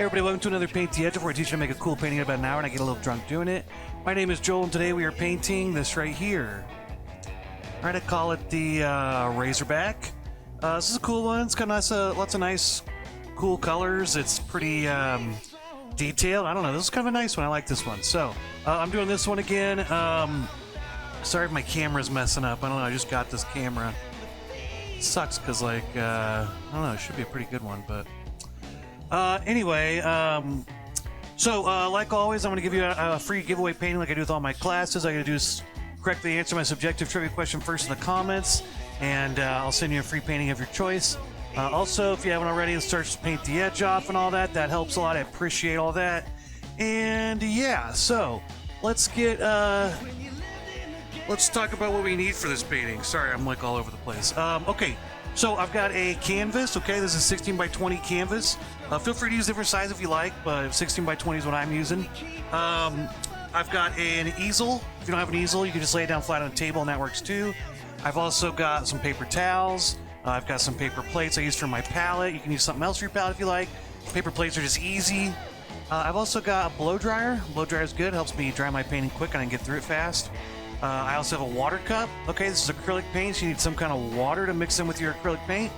Hey everybody, welcome to another Paint the Edge, where I teach you to make a cool painting in about an hour and I get a little drunk doing it. My name is Joel and today we are painting this right here. Alright, I call it the Razorback. This is a cool one. It's got nice, lots of nice, cool colors. It's pretty detailed. I don't know, this is kind of a nice one. I like this one. So, I'm doing this one again. Sorry if my camera's messing up. I don't know, I just got this camera. It sucks because, like, I don't know, it should be a pretty good one, but... Anyway, like always, I'm going to give you a free giveaway painting like I do with all my classes. All I got to do is correctly answer my subjective trivia question first in the comments, and I'll send you a free painting of your choice. Also, if you haven't already, start to paint the edge off and all that. That helps a lot. I appreciate all that. And yeah, so let's get, let's talk about what we need for this painting. Sorry, I'm like all over the place. Okay. So I've got a canvas, okay, this is 16 by 20 canvas. Feel free to use different size if you like, but 16 by 20 is what I'm using. I've got an easel. If you don't have an easel, you can just lay it down flat on a table and that works too. I've also got some paper towels. I've got some paper plates I use for my palette. You can use something else for your palette if you like. Paper plates are just easy. I've also got a blow dryer. Blow dryer is good, helps me dry my painting quick and I can get through it fast. I also have a water cup. Okay, this is acrylic paint, so you need some kind of water to mix in with your acrylic paint.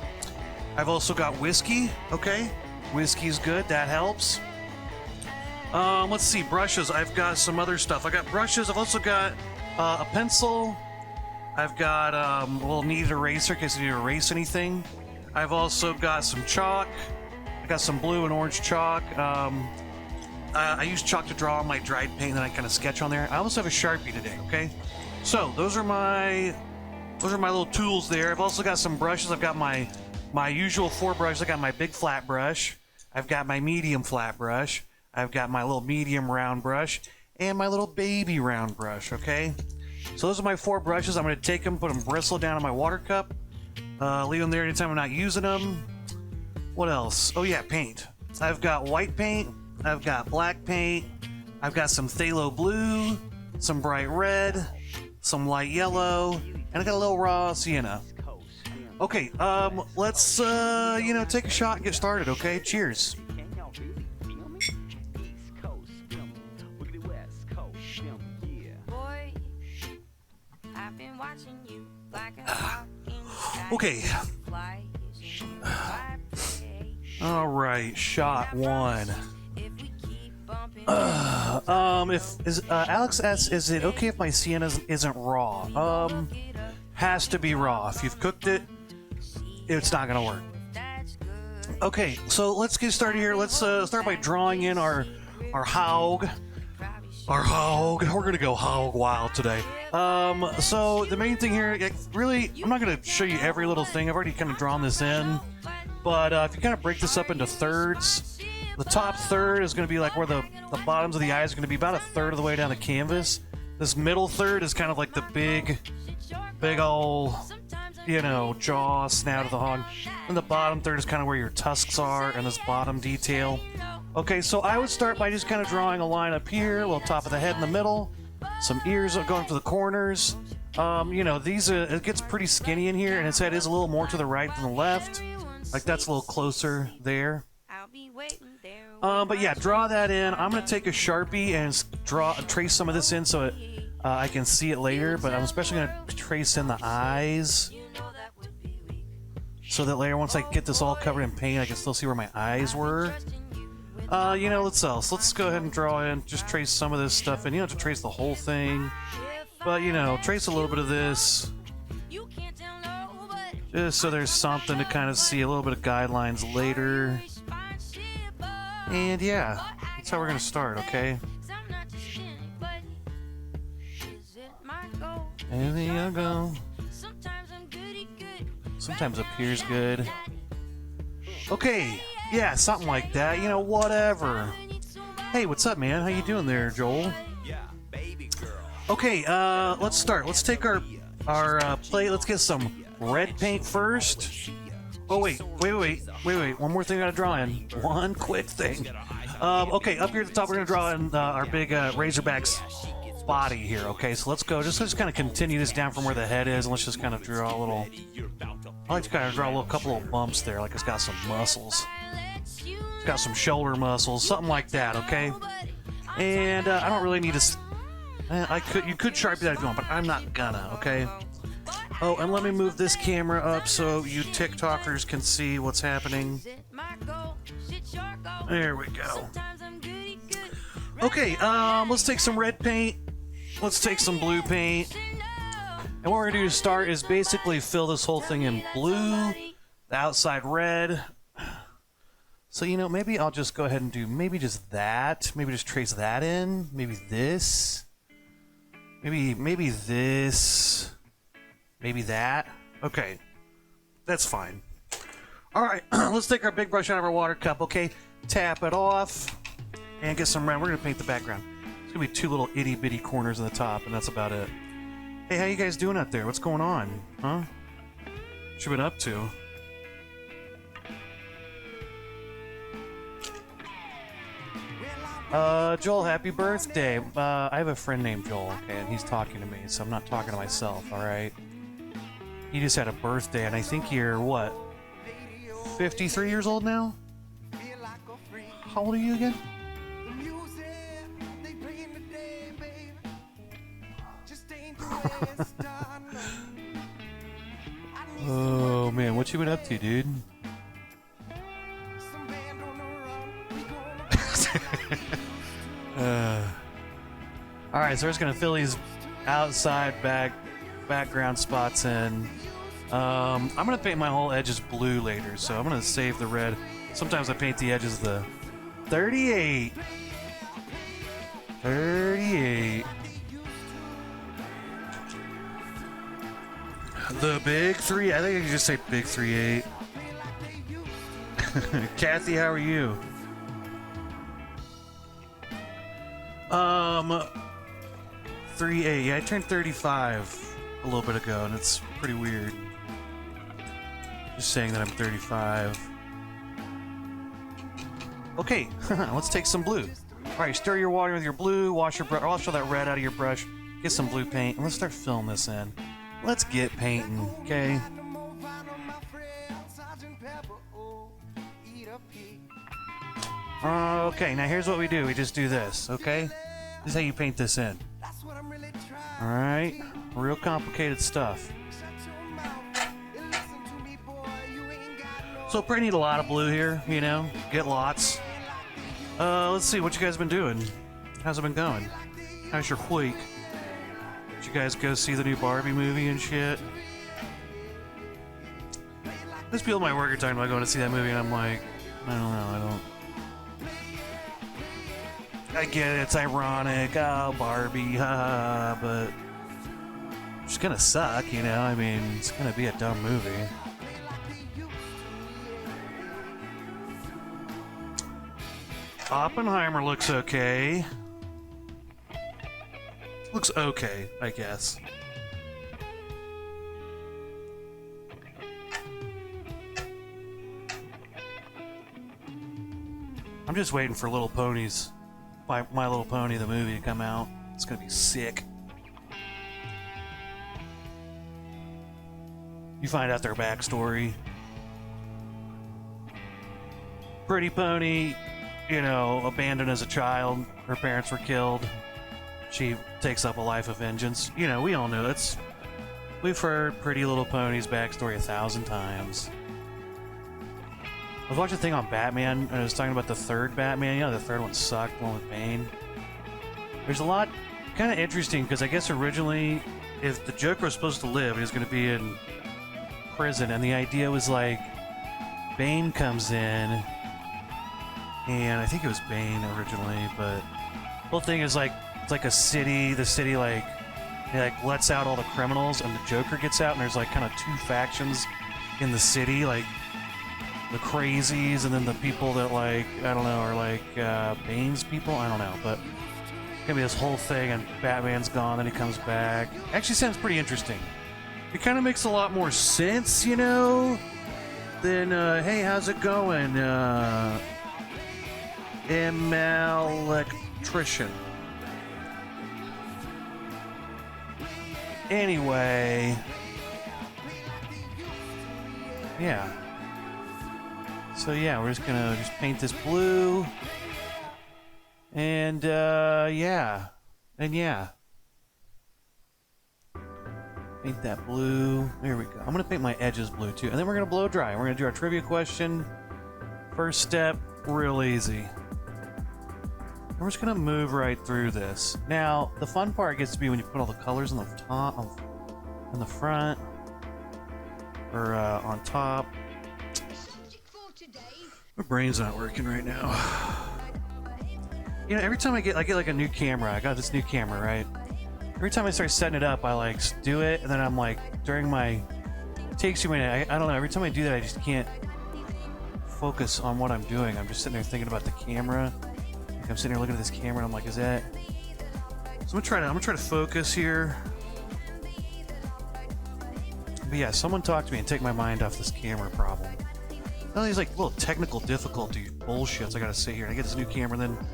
I've also got whiskey. Okay, whiskey's good, that helps. Let's see, brushes. I've got some other stuff. I got brushes. I've also got a pencil. I've got a little kneaded eraser in case you need to erase anything. I've also got some chalk. I got some blue and orange chalk. I use chalk to draw on my dried paint that I kind of sketch on there. I also have a Sharpie today, okay? So, those are my little tools there. I've also got some brushes. I've got my usual 4 brushes. I got my big flat brush. I've got my medium flat brush. I've got my little medium round brush. And my little baby round brush, okay? So those are my 4 brushes. I'm going to take them, put them bristle down in my water cup. Leave them there anytime I'm not using them. What else? Oh yeah, paint. I've got white paint. I've got black paint, I've got some phthalo blue, some bright red, some light yellow, and I got a little raw sienna. Okay, let's, take a shot and get started, okay? Cheers. Okay. All right, shot 1. Alex asks, is it okay if my sienna isn't raw? Has to be raw. If you've cooked it, it's not gonna work. Okay, so let's get started here. Let's start by drawing in our hog. Our hog. We're gonna go hog wild today. So the main thing here, really, I'm not gonna show you every little thing. I've already kind of drawn this in. But if you kind of break this up into thirds, the top third is going to be like where the bottoms of the eyes are going to be about a third of the way down the canvas. This middle third is kind of like the big old, jaw, snout of the hog. And the bottom third is kind of where your tusks are and this bottom detail. Okay, so I would start by just kind of drawing a line up here, a little top of the head in the middle, some ears going for the corners. It gets pretty skinny in here, and its head is a little more to the right than the left. Like that's a little closer there. But yeah, draw that in. I'm going to take a Sharpie and trace some of this in so I can see it later, but I'm especially going to trace in the eyes so that later, once I get this all covered in paint, I can still see where my eyes were. Let's go ahead and draw in, just trace some of this stuff in. You don't have to trace the whole thing, but, trace a little bit of this. Just so there's something to kind of see, a little bit of guidelines later. And yeah, that's how we're going to start, okay? And there you go. Sometimes up here's good. Okay, yeah, something like that, whatever. Hey, what's up, man? How you doing there, Joel? Okay, let's start. Let's take our plate. Let's get some red paint first. Oh, wait. One more thing I gotta draw in. One quick thing. Okay, up here at the top, we're gonna draw in our big Razorback's body here. Okay, so let's go. Let's kind of continue this down from where the head is, and let's just kind of draw a little. I like to kind of draw a couple little bumps there, like it's got some muscles. It's got some shoulder muscles, something like that, okay? And I don't really need to... you could Sharpie that if you want, but I'm not gonna, okay? Oh, and let me move this camera up so you TikTokers can see what's happening. There we go. Okay, let's take some red paint. Let's take some blue paint. And what we're gonna do to start is basically fill this whole thing in blue, the outside red. So, you know, maybe I'll just go ahead and do maybe just that. Maybe just trace that in. Maybe this. Maybe this. Maybe that. Okay. That's fine. Alright, let's take our big brush out of our water cup, okay? Tap it off. And get some red. We're going to paint the background. It's going to be two little itty-bitty corners on the top, and that's about it. Hey, how you guys doing out there? What's going on? Huh? What you been up to? Joel, happy birthday. I have a friend named Joel, okay, and he's talking to me, so I'm not talking to myself, alright? He just had a birthday, and I think you're, what, 53 years old now? How old are you again? Oh, man, what you been up to, dude? Alright, so we're just gonna fill these outside background spots in. I'm gonna paint my whole edges blue later, so I'm gonna save the red. Sometimes I paint the edges the 38. 38. The big 3. I think I can just say big 3-8. Kathy, how are you? 3-8. Yeah, I turned 35 a little bit ago, and it's pretty weird. Just saying that I'm 35. Okay, let's take some blue. Alright, stir your water with your blue, wash your brush, wash all that red out of your brush, get some blue paint, and let's start filling this in. Let's get painting, okay? Okay, now here's what we do. We just do this, okay? This is how you paint this in. Alright, real complicated stuff. So pretty need a lot of blue here, you know? Get lots. Let's see, what you guys been doing? How's it been going? How's your week? Did you guys go see the new Barbie movie and shit? There's people at my work are talking about going to see that movie, and I'm like, I don't know, I get it, it's ironic, oh, Barbie, haha, but it's gonna suck, you know? I mean, it's gonna be a dumb movie. Oppenheimer looks okay. Looks okay, I guess. I'm just waiting for Little Ponies. My Little Pony, the movie, to come out. It's gonna be sick. You find out their backstory. Pretty Pony, you know, abandoned as a child. Her parents were killed. She takes up a life of vengeance. You know, we all know it's... We've heard Pretty Little Pony's backstory 1,000 times. I was watching a thing on Batman, and I was talking about the third Batman. You know, the third one sucked, the one with Bane. There's a lot kind of interesting, because I guess originally, if the Joker was supposed to live, he was going to be in prison, and the idea was like, Bane comes in, and I think it was Bane originally, but the whole thing is like, it's like a city, the city like, he like lets out all the criminals, and the Joker gets out, and there's like kind of two factions in the city, like, the crazies, and then the people that, like, I don't know, are like Bane's people. I don't know, but it's gonna be this whole thing, and Batman's gone, then he comes back. Actually, sounds pretty interesting. It kind of makes a lot more sense, you know, than hey, how's it going, electrician. Anyway, yeah. So yeah, we're just gonna paint this blue. And yeah. And yeah. Paint that blue. There we go. I'm gonna paint my edges blue too. And then we're gonna blow dry. We're gonna do our trivia question. First step, real easy. We're just gonna move right through this. Now, the fun part gets to be when you put all the colors on the top, on the front, or on top. My brain's not working right now. You know, every time I get like a new camera, I got this new camera, right? Every time I start setting it up, I like do it, and then I'm like, during my, it takes you a minute. I don't know. Every time I do that, I just can't focus on what I'm doing. I'm just sitting there thinking about the camera. Like I'm sitting here looking at this camera, and I'm like, is that? So I'm gonna try to focus here. But yeah, someone talk to me and take my mind off this camera problem. All these like little technical difficulty bullshits I gotta sit here and I get this new camera, and then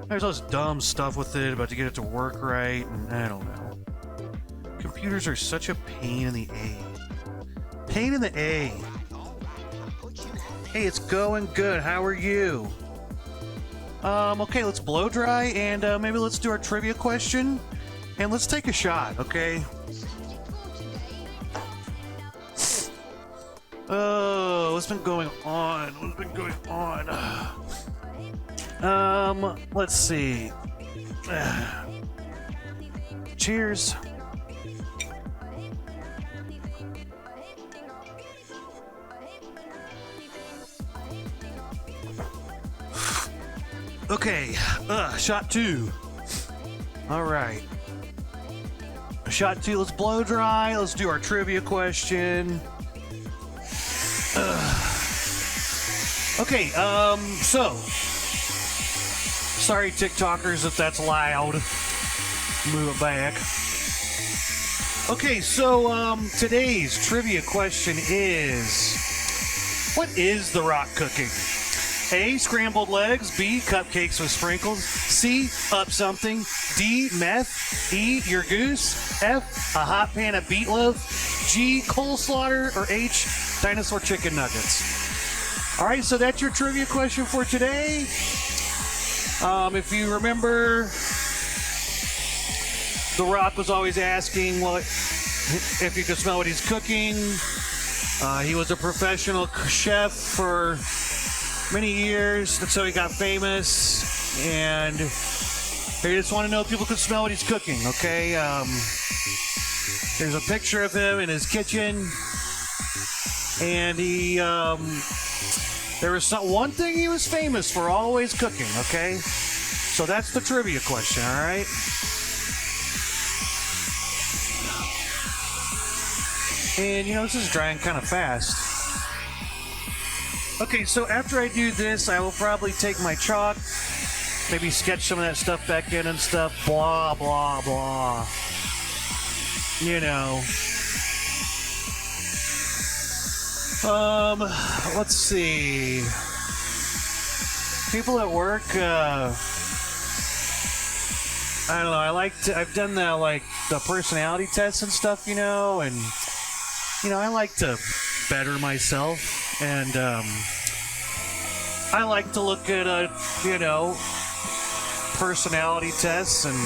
there's all this dumb stuff with it about to get it to work right, and I don't know. Computers are such a pain in the A. Pain in the A. Hey, it's going good. How are you? Okay, let's blow dry, and maybe let's do our trivia question, and let's take a shot, okay? Oh, what's been going on? What's been going on? Let's see. Cheers. Okay, shot 2. All right. Shot 2, let's blow dry. Let's do our trivia question. Okay, so sorry TikTokers if that's loud. Move it back. Okay, so today's trivia question is, what is The Rock cooking? A, scrambled legs. B, cupcakes with sprinkles. C, up something. D, meth. E, your goose. F, a hot pan of meatloaf. G, coleslaw. Or H, dinosaur chicken nuggets. All right, so that's your trivia question for today. If you remember, The Rock was always asking if you could smell what he's cooking. He was a professional chef for many years. That's how he got famous. And he just want to know if people could smell what he's cooking, okay? There's a picture of him in his kitchen. And he, there was one thing he was famous for, always cooking, okay? So that's the trivia question, all right? And, you know, this is drying kind of fast. Okay, so after I do this, I will probably take my chalk, maybe sketch some of that stuff back in and stuff, blah, blah, blah. You know. Let's see. People at work, I don't know, I've done the personality tests and stuff, you know, and, you know, I like to better myself. And I like to look at, you know, personality tests, and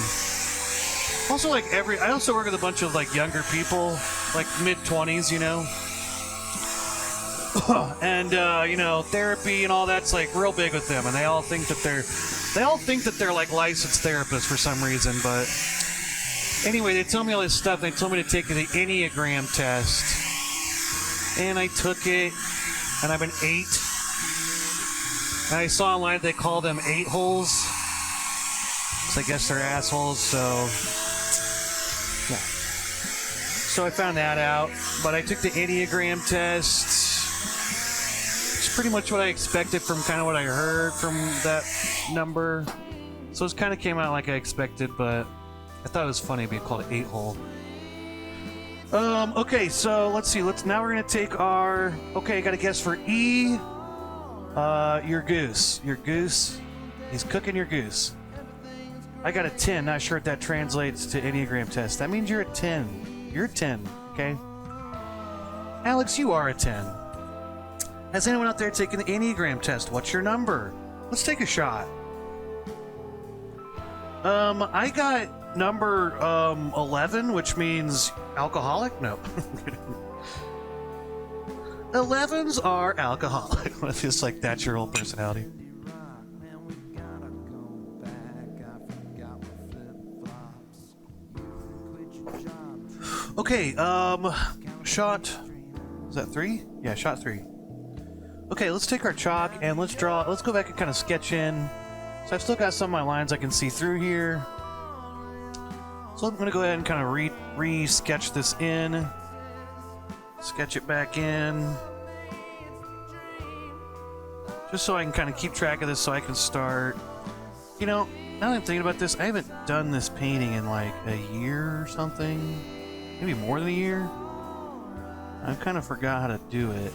also I also work with a bunch of like younger people, like mid-20s, you know. And you know, therapy and all that's like real big with them, and they all think that they're like licensed therapists for some reason. But anyway, they tell me all this stuff. They told me to take the Enneagram test, and I took it. And I'm an 8. And I saw online they call them 8-holes. So I guess they're assholes, so yeah. So I found that out. But I took the Enneagram test. It's pretty much what I expected from kind of what I heard from that number. So it kind of came out like I expected, but I thought it was funny being called an 8-hole. Okay, so let's see. Now we're gonna take our. Okay, I got a guess for E. Your goose. Your goose. He's cooking your goose. I got a 10. Not sure if that translates to Enneagram test. That means you're a 10. You're a 10. Okay. Alex, you are a 10. Has anyone out there taken the Enneagram test? What's your number? Let's take a shot. I got number 11, which means alcoholic. No. 11s are alcoholic. It's just like that's your whole personality. Okay, shot. Is that 3? Yeah, shot 3. Okay, let's take our chalk and let's draw. Let's go back and kind of sketch in. So I've still got some of my lines I can see through here. So I'm going to go ahead and kind of re-sketch this in. Sketch it back in. Just so I can kind of keep track of this so I can start. You know, now that I'm thinking about this, I haven't done this painting in like a year or something. Maybe more than a year. I kind of forgot how to do it.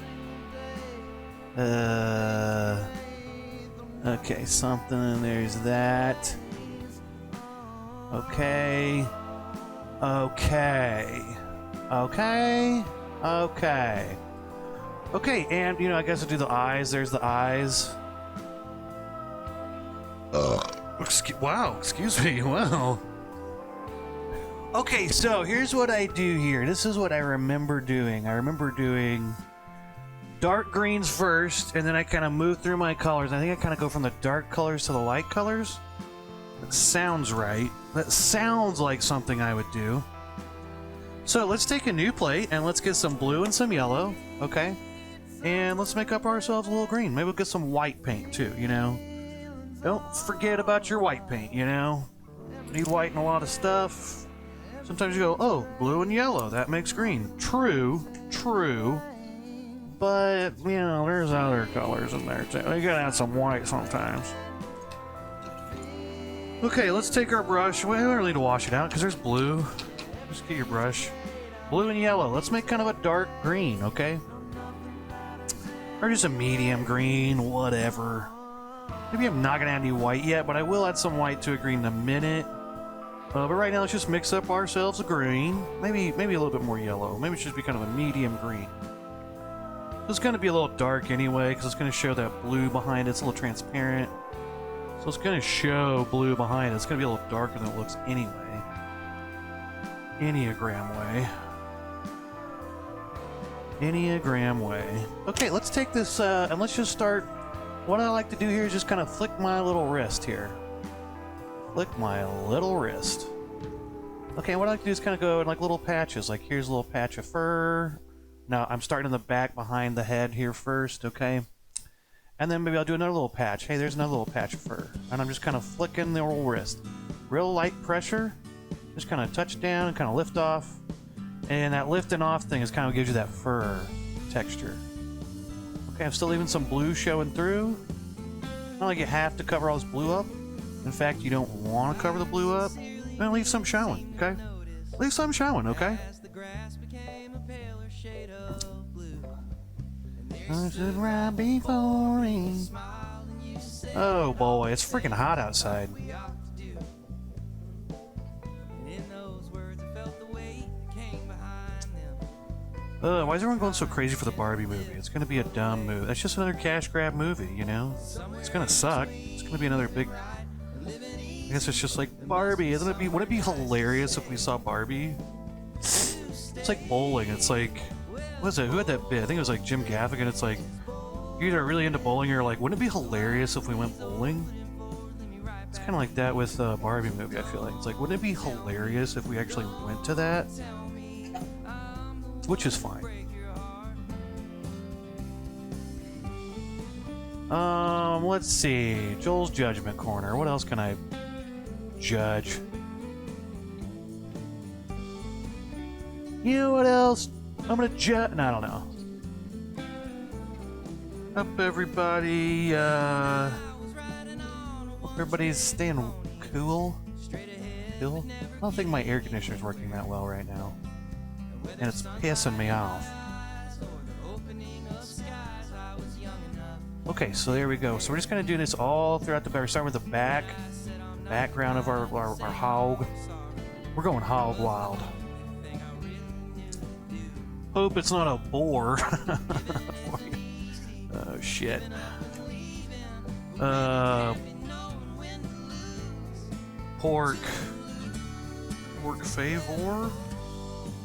Okay, something, and there's that. Okay. Okay. Okay. Okay. Okay, and, you know, I guess I'll do the eyes. There's the eyes. Wow, excuse me. Wow. Okay, so here's what I do here. This is what I remember doing. I remember doing dark greens first, and then I kind of move through my colors. I think I kind of go from the dark colors to the light colors. That sounds right. That sounds like something I would do. So let's take a new plate, and let's get some blue and some yellow, okay? And let's make up ourselves a little green. Maybe we'll get some white paint, too, you know? Don't forget about your white paint, you know? Need white in a lot of stuff. Sometimes you go, oh, blue and yellow, that makes green. True, true. But, you know, there's other colors in there, too. You gotta add some white sometimes. Okay, let's take our brush. We don't really need to wash it out, because there's blue. Just get your brush. Blue and yellow. Let's make kind of a dark green, okay? Or just a medium green, whatever. Maybe I'm not gonna add any white yet, but I will add some white to a green in a minute. But right now, let's just mix up ourselves a green. Maybe a little bit more yellow. Maybe it should be kind of a medium green. It's going to be a little dark anyway, because it's going to show that blue behind it. It's a little transparent. So it's going to show blue behind it. It's going to be a little darker than it looks anyway. Enneagram way. Enneagram way. Okay, let's take this, and let's just start. What I like to do here is just kind of flick my little wrist here. Flick my little wrist. Okay, what I like to do is kind of go in like little patches. Like here's a little patch of fur. Now I'm starting in the back behind the head here first, okay? And then maybe I'll do another little patch. Hey, there's another little patch of fur. And I'm just kind of flicking the old wrist. Real light pressure. Just kind of touch down and kind of lift off. And that lifting off thing is kind of gives you that fur texture. Okay, I'm still leaving some blue showing through. Not like you have to cover all this blue up. In fact, you don't want to cover the blue up. Then leave some showing, okay? Leave some showing, okay? Oh boy, it's freaking hot outside. Why is everyone going so crazy for the Barbie movie? It's gonna be a dumb movie. That's just another cash grab movie, you know? It's gonna suck. It's gonna be another big... I guess it's just like Barbie. Wouldn't it be hilarious if we saw Barbie? It's like bowling. It's like... What is it? Who had that bit? I think it was like Jim Gaffigan. It's like, you're either really into bowling or like, wouldn't it be hilarious if we went bowling? It's kind of like that with the Barbie movie, I feel like. It's like, wouldn't it be hilarious if we actually went to that? Which is fine. Let's see. Joel's Judgment Corner. What else can I judge? You know what else? I'm gonna judge. No, I don't know. Up, everybody. Hope everybody's staying cool. Cool? I don't think my air conditioner's working that well right now. And it's pissing me off. Okay, so there we go. So we're just gonna do this all throughout the back. Starting with the background of our hog. We're going hog wild. Hope it's not a boar. shit. Pork favor?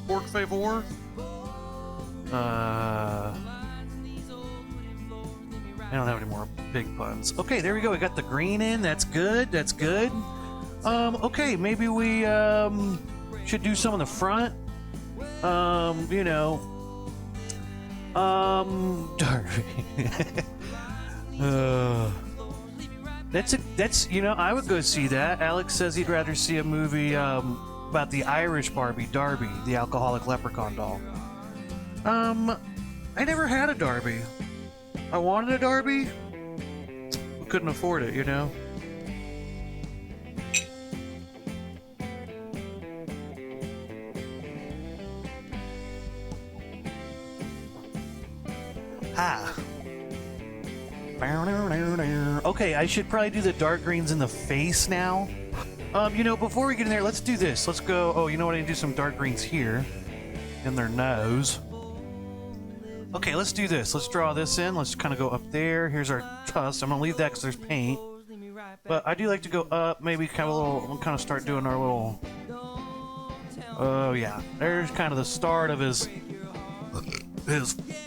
Pork favor? I don't have any more big puns. Okay, there we go. We got the green in. That's good. That's good. Okay, maybe we should do some on the front. You know. Darby. That's you know, I would go see that. Alex says he'd rather see a movie about the Irish Barbie, Darby, the alcoholic leprechaun doll. I never had a Darby. I wanted a Darby. We couldn't afford it, you know. Ah. Okay, I should probably do the dark greens in the face now. You know, before we get in there, let's do this. Let's go. Oh, you know what? I need to do some dark greens here in their nose. Okay, let's do this. Let's draw this in. Let's kind of go up there. Here's our tusk. I'm gonna leave that because there's paint. But I do like to go up. Maybe kind of a little. We'll kind of start doing our little. Oh yeah, there's kind of the start of his.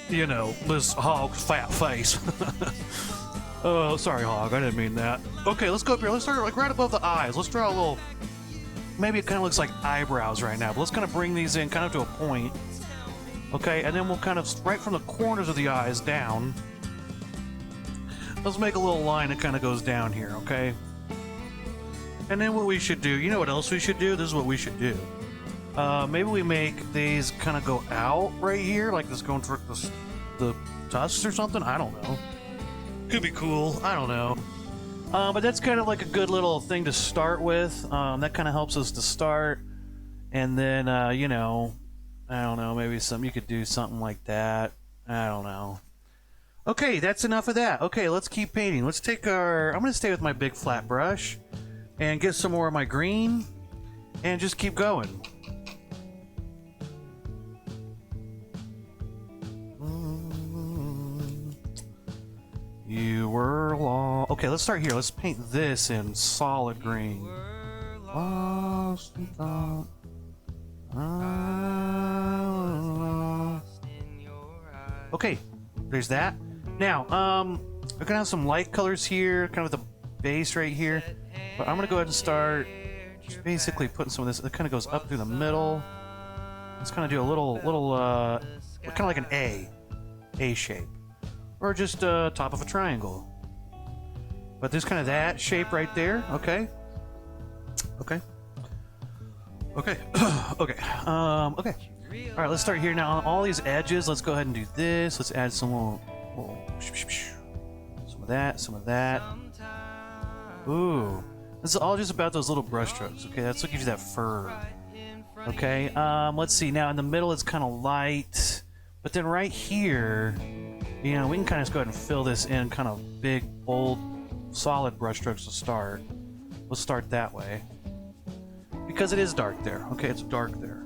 You know, this hog's fat face. Oh, sorry, hog. I didn't mean that. Okay, let's go up here. Let's start like right above the eyes. Let's draw a little. Maybe it kind of looks like eyebrows right now, but let's kind of bring these in kind of to a point. Okay, and then we'll kind of right from the corners of the eyes down. Let's make a little line that kind of goes down here. Okay. And then what we should do? You know what else we should do? This is what we should do. Maybe we make these kind of go out right here, like this going through the tusks or something. I don't know. Could be cool. I don't know. But that's kind of like a good little thing to start with. That kind of helps us to start. And then, you know, I don't know, maybe you could do something like that. I don't know. Okay, that's enough of that. Okay, let's keep painting. Let's take I'm going to stay with my big flat brush and get some more of my green and just keep going. You were long. Okay, let's start here. Let's paint this in solid green. Lost in thought. Okay, there's that. Now, we're gonna have some light colors here, kind of the base right here. But I'm gonna go ahead and start just basically putting some of this. It kind of goes up through the middle. Let's kind of do a little, kind of like an A shape. Or just top of a triangle. But there's kind of that shape right there. Okay. Okay. Okay. Okay. Okay. All right, let's start here now. On all these edges, let's go ahead and do this. Let's add some some of that, some of that. Ooh. This is all just about those little brush strokes. Okay, that's what gives you that fur. Okay. Let's see. Now in the middle, it's kind of light. But then right here, you know, we can kind of just go ahead and fill this in kind of big, bold, solid brush strokes to start. We'll start that way. Because it is dark there. Okay, it's dark there.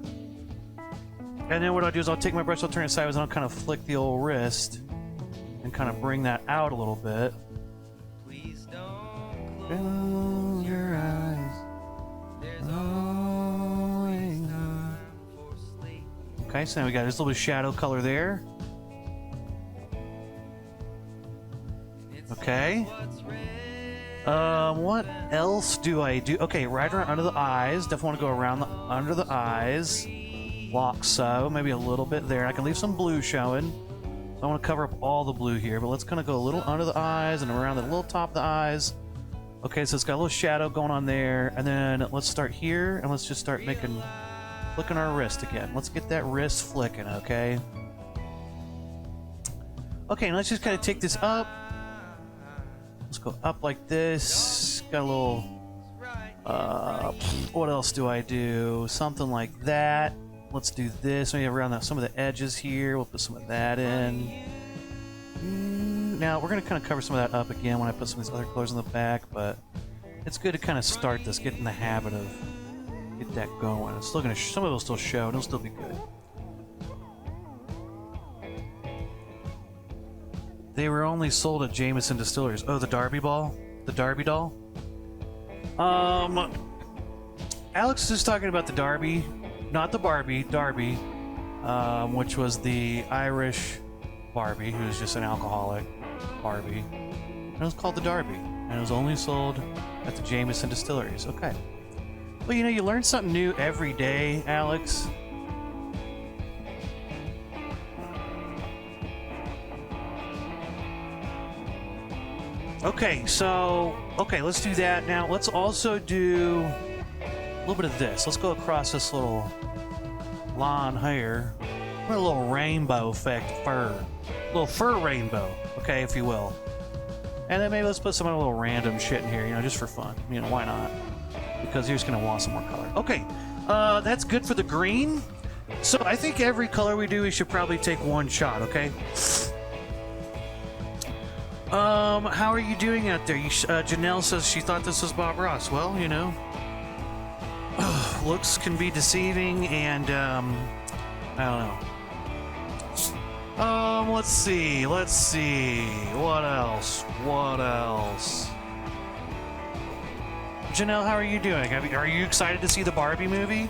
And then what I'll do is I'll take my brush, I'll turn it sideways, and I'll kind of flick the old wrist and kind of bring that out a little bit. Please don't close your eyes. Okay, so now we got this little bit of shadow color there. Okay. What else do I do? Okay, right around under the eyes. Definitely want to go around under the eyes. Like so. Maybe a little bit there. I can leave some blue showing. So I want to cover up all the blue here, but let's kind of go a little under the eyes and around the little top of the eyes. Okay, so it's got a little shadow going on there. And then let's start here, and let's just start flicking our wrist again. Let's get that wrist flicking, okay? Okay, and let's just kind of take this up. Let's go up like this. Got a little... what else do I do? Something like that. Let's do this. Maybe around some of the edges here. We'll put some of that in. Now, we're going to kind of cover some of that up again when I put some of these other colors in the back, but it's good to kind of start this, get in the habit of get that going. It's still going to... some of it will still show, and it'll still be good. They were only sold at Jameson Distilleries. Oh, the Derby ball? The Derby doll? Alex is talking about the Derby, not the Barbie, Derby, which was the Irish Barbie, who's just an alcoholic Barbie. And it was called the Derby, and it was only sold at the Jameson Distilleries. Okay. Well, you know, you learn something new every day, Alex. Okay, so, let's do that. Now, let's also do a little bit of this. Let's go across this little lawn here. A little rainbow effect fur. A little fur rainbow, okay, if you will. And then maybe let's put some little random shit in here, you know, just for fun. You know, why not? Because you're just going to want some more color. Okay, that's good for the green. So I think every color we do, we should probably take one shot, okay? How are you doing out there? Janelle says she thought this was Bob Ross. Well, you know, looks can be deceiving, and I don't know. Let's see. What else? Janelle, how are you doing? Are you excited to see the Barbie movie?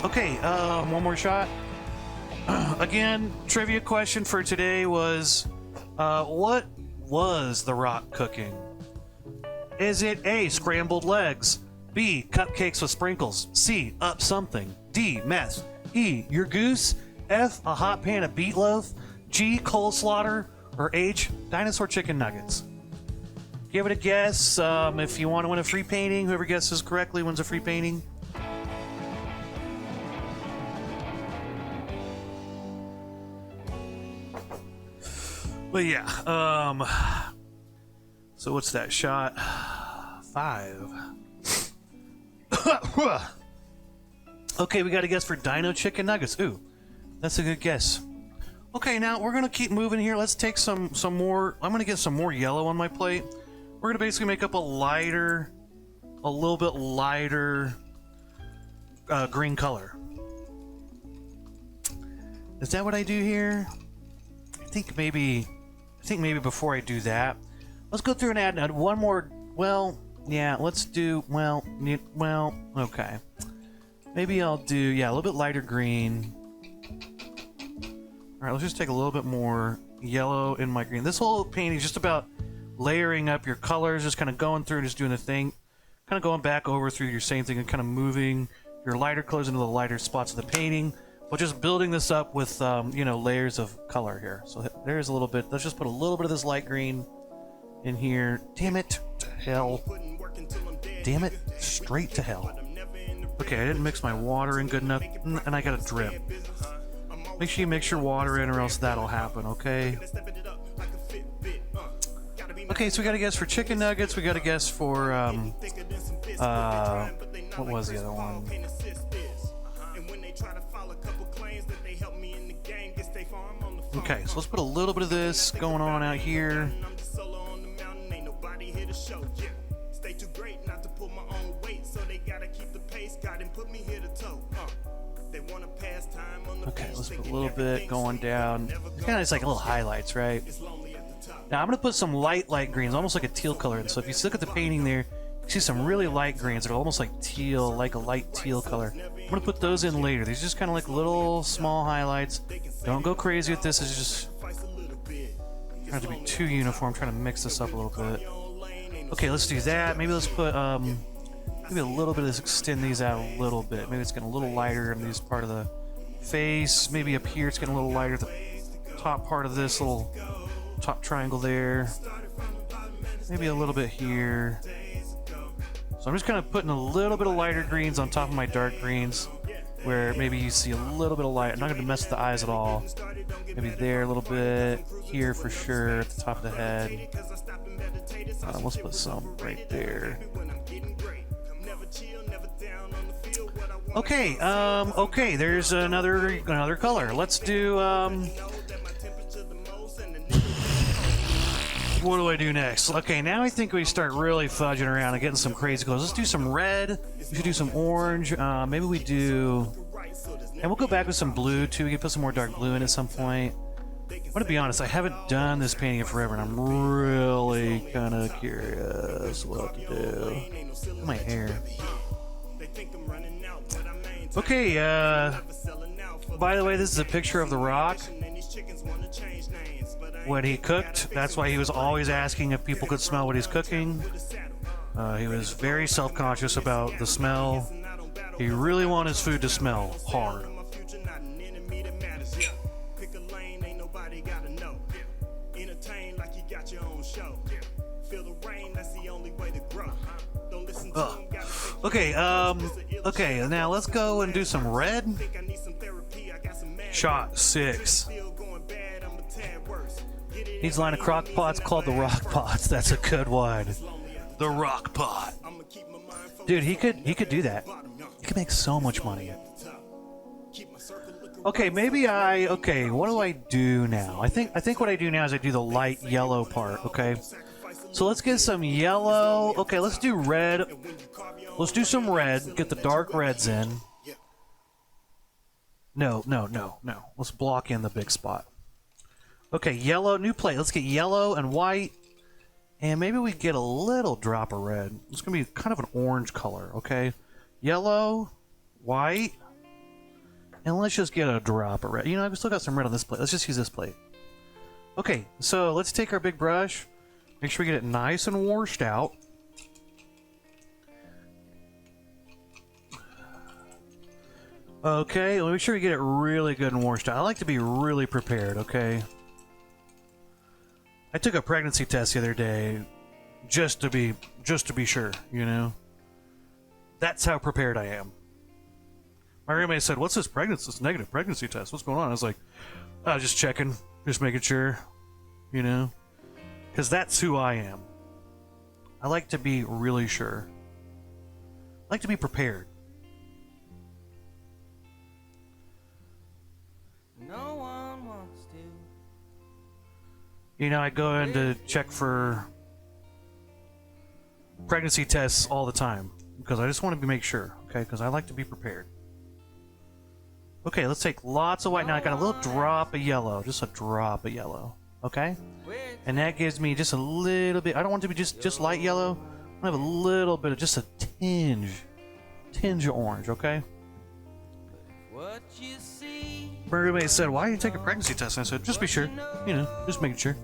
Okay, one more shot. Again, trivia question for today was, what was The Rock cooking? Is it A, scrambled legs, B, cupcakes with sprinkles, C, up something, D, meth, E, your goose, F, a hot pan of meatloaf, G, coleslaw, or H, dinosaur chicken nuggets? Give it a guess. If you want to win a free painting, whoever guesses correctly wins a free painting. But yeah, so what's that shot? 5. Okay, we got a guess for Dino Chicken Nuggets. Ooh, that's a good guess. Okay, now we're gonna keep moving here. Let's take some more. I'm gonna get some more yellow on my plate. We're gonna basically make up a little bit lighter green color. Is that what I do here? I think maybe before I do that, let's go through and add one more. Well, yeah, let's do, okay. Maybe I'll do, a little bit lighter green. All right, let's just take a little bit more yellow in my green. This whole painting is just about layering up your colors, just kind of going through and just doing the thing, kind of going back over through your same thing and kind of moving your lighter colors into the lighter spots of the painting. But just building this up with, layers of color here. So there's a little bit. Let's just put a little bit of this light green in here. Damn it to hell. Damn it straight to hell. Okay, I didn't mix my water in good enough, and I got a drip. Make sure you mix your water in or else that'll happen, okay? Okay, so we got a guess for chicken nuggets. We got a guess for, what was the other one? Okay, so let's put a little bit of this going on out here. Okay, let's put a little bit going down. It's kind of just like little highlights, right? Now I'm going to put some light greens, almost like a teal color. And so if you look at the painting there, you see some really light greens that are almost like teal, like a light teal color. I'm going to put those in later. These are just kind of like little small highlights. Don't go crazy with this. It's just trying to be too uniform. Trying to mix this up a little bit. Okay, let's do that. Maybe let's put maybe a little bit of this, extend these out a little bit. Maybe it's getting a little lighter in this part of the face. Maybe up here it's getting a little lighter. The top part of this little top triangle there. Maybe a little bit here. So I'm just kind of putting a little bit of lighter greens on top of my dark greens, where maybe you see a little bit of light. I'm not going to mess with the eyes at all. Maybe there a little bit, here for sure, at the top of the head. Let's put some right there. Okay, okay, there's another color. Let's do, what do I do next? Okay, now I think we start really fudging around and getting some crazy colors. Let's do some red. We should do some orange. Maybe we do And we'll go back with some blue too. We can put some more dark blue in at some point. I'm gonna be honest, I haven't done this painting in forever, and I'm really kind of curious what to do. Look at my hair. Okay, by the way, this is a picture of The Rock when he cooked. That's why he was always asking if people could smell what he's cooking. He was very self-conscious about the smell. He really wanted his food to smell hard. Okay, okay, now let's go and do some red. Shot 6. These line of crock pots called the rock pots. That's a good one. The rock pot. Dude, he could do that. He could make so much money. Okay, okay, what do I do now? I think what I do now is I do the light yellow part, okay? So let's get some yellow. Okay, let's do red. Let's do some red. Get the dark reds in. No. Let's block in the big spot. Okay, yellow, new plate. Let's get yellow and white. And maybe we get a little drop of red. It's going to be kind of an orange color, okay? Yellow, white, and let's just get a drop of red. You know, I've still got some red on this plate. Let's just use this plate. Okay, so let's take our big brush. Make sure we get it nice and washed out. Okay, make sure we get it really good and washed out. I like to be really prepared, okay? I took a pregnancy test the other day just to be sure, you know? That's how prepared I am. My roommate said, "What's this pregnancy? This negative pregnancy test? What's going on?" I was like, "Oh, just checking, just making sure, you know?" Because that's who I am. I like to be really sure. I like to be prepared. No one wants to. You know, I go in to check for pregnancy tests all the time because I just want to make sure, okay? Because I like to be prepared. Okay, let's take lots of white. Now I got a little drop of yellow, just a drop of yellow, okay? And that gives me just a little bit. I don't want it to be just light yellow. I have a little bit of just a tinge of orange, okay? What you see. My roommate said, "Why do you take a pregnancy test?" And I said, "Just be sure, you know, just making sure."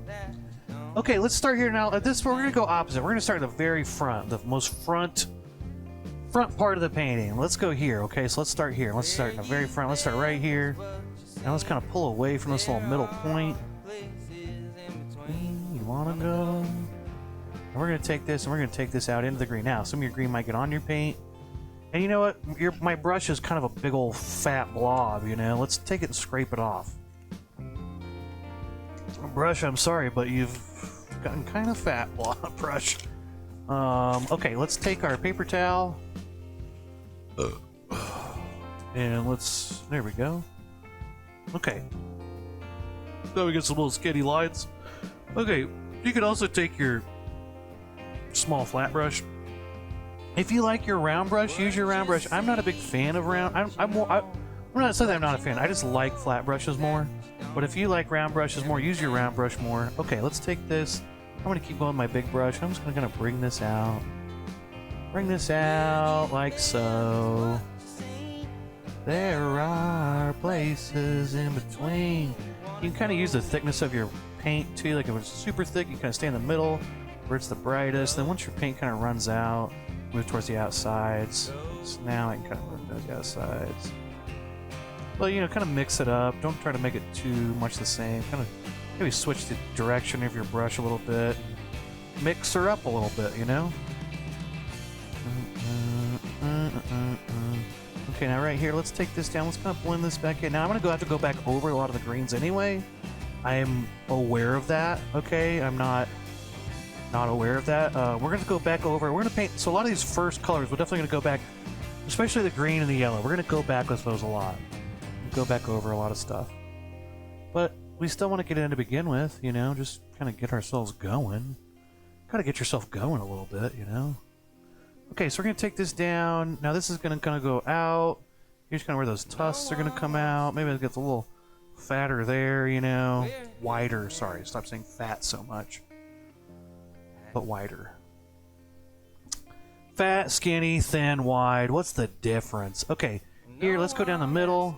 Okay, let's start here now. At this, we're gonna go opposite. We're gonna start at the very front, the most front part of the painting. Let's go here. Okay, so let's start here. Let's start in the very front. Let's start right here. Now let's kind of pull away from this little middle point. You wanna go? And we're gonna take this and we're gonna take this out into the green. Now, some of your green might get on your paint. And you know what? My brush is kind of a big old fat blob, you know? Let's take it and scrape it off. Brush, I'm sorry, but you've gotten kind of fat, blob brush. Okay, let's take our paper towel. And there we go. Okay. Now we get some little skinny lines. Okay, you can also take your small flat brush. If you like your round brush, use your round brush. I'm not a big fan of round. I'm not saying I'm not a fan. I just like flat brushes more. But if you like round brushes more, use your round brush more. Okay, let's take this. I'm going to keep going with my big brush. I'm just going to kind of bring this out. Bring this out like so. There are places in between. You can kind of use the thickness of your paint too. Like if it's super thick, you kind of stay in the middle where it's the brightest. Then once your paint kind of runs out, move towards the outsides. So now I can kind of move towards the outsides. Well, you know, kind of mix it up. Don't try to make it too much the same. Kind of maybe switch the direction of your brush a little bit. Mix her up a little bit, you know? Okay, now right here, let's take this down. Let's kind of blend this back in. Now I'm going to have to go back over a lot of the greens anyway. I am aware of that, okay? I'm not aware of that. We're going to go back over. We're going to paint. So a lot of these first colors, we're definitely going to go back, especially the green and the yellow. We're going to go back with those a lot. Go back over a lot of stuff. But we still want to get in to begin with, you know, just kind of get ourselves going. Gotta get yourself going a little bit, you know. Okay, so we're going to take this down. Now this is going to kind of go out Here's kind of where those tusks are going to come out. Maybe it gets a little fatter there, you know. Wider, sorry. Stop saying fat so much. But wider. Fat, skinny, thin, wide. What's the difference? Okay, here, let's go down the middle.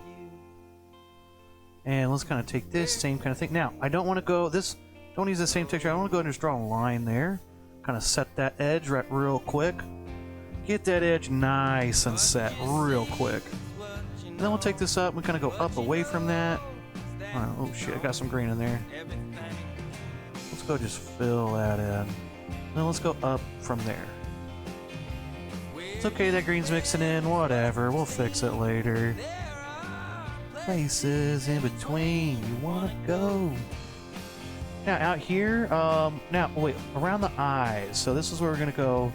And let's kind of take this same kind of thing. Now, I don't want to go this. Don't use the same texture. I want to go and just draw a line there. Kind of set that edge right real quick. Get that edge nice and set real quick. And then we'll take this up. We kind of go up away from that. Oh shit, I got some green in there. Let's go just fill that in. Then let's go up from there. It's okay, that green's mixing in. Whatever, we'll fix it later. Places in between you want to go. Now out here, now wait, around the eyes. So this is where we're gonna go,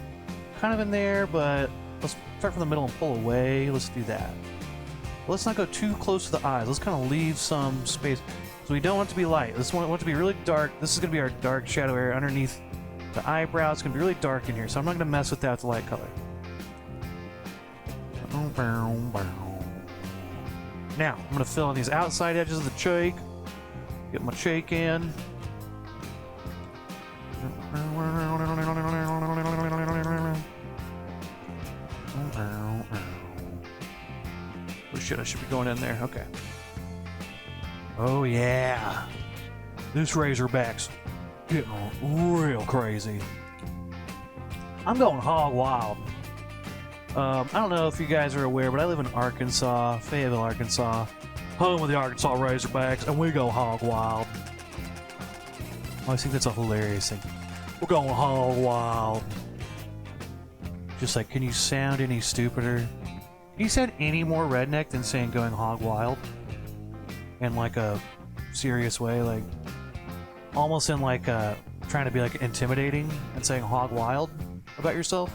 kind of in there, but let's start from the middle and pull away. Let's do that. Let's not go too close to the eyes. Let's kind of leave some space. So we don't want it to be light. This one wants to be really dark. This is gonna be our dark shadow area underneath the eyebrow. It's gonna be really dark in here, so I'm not gonna mess with that with the light color. Now I'm gonna fill in these outside edges of the cheek. Get my cheek in. Oh shit, I should be going in there. Okay. Oh yeah. This Razorback's getting real crazy. I'm going hog wild. I don't know if you guys are aware, but I live in Arkansas, Fayetteville, Arkansas. Home of the Arkansas Razorbacks, and we go hog wild. I always think that's a hilarious thing. We're going hog wild. Just like, can you sound any stupider? Can you sound any more redneck than saying going hog wild? In like a serious way, like almost in like trying to be like intimidating and saying hog wild about yourself.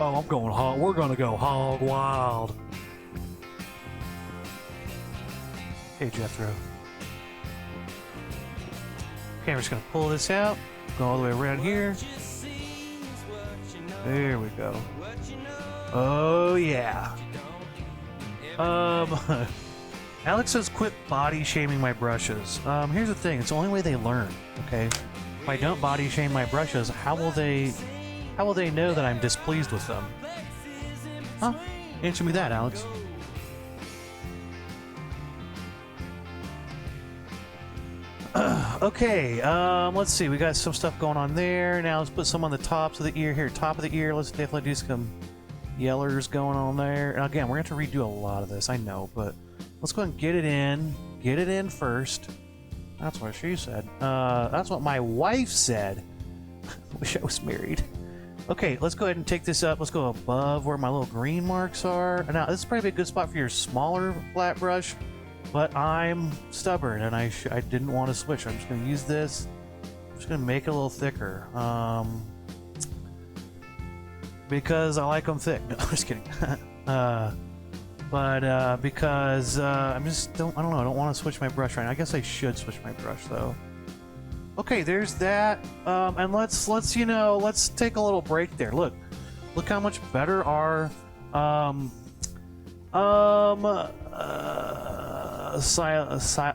Oh, I'm going hog. We're gonna go hog wild. Hey, Jethro. Okay, we're just gonna pull this out, go all the way around here. There we go. Oh yeah. Alex says quit body shaming my brushes. Here's the thing, it's the only way they learn, okay? If I don't body shame my brushes, how will they know that I'm displeased with them? Huh? Answer me that, Alex. Okay, let's see. We got some stuff going on there. Now let's put some on the tops of the ear here. Top of the ear, let's definitely do some yellers going on there. And again, we're going to have to redo a lot of this, I know, but let's go ahead and get it in. Get it in first. That's what she said. That's what my wife said. Wish I was married. Okay, let's go ahead and take this up. Let's go above where my little green marks are. Now, this is probably a good spot for your smaller flat brush, but I'm stubborn and I didn't want to switch. I'm just going to use this. I'm just going to make it a little thicker. Because I like them thick. No, I'm just kidding. Because I don't know. I don't want to switch my brush right now. I guess I should switch my brush though. Okay, there's that. And let's take a little break there. Look how much better our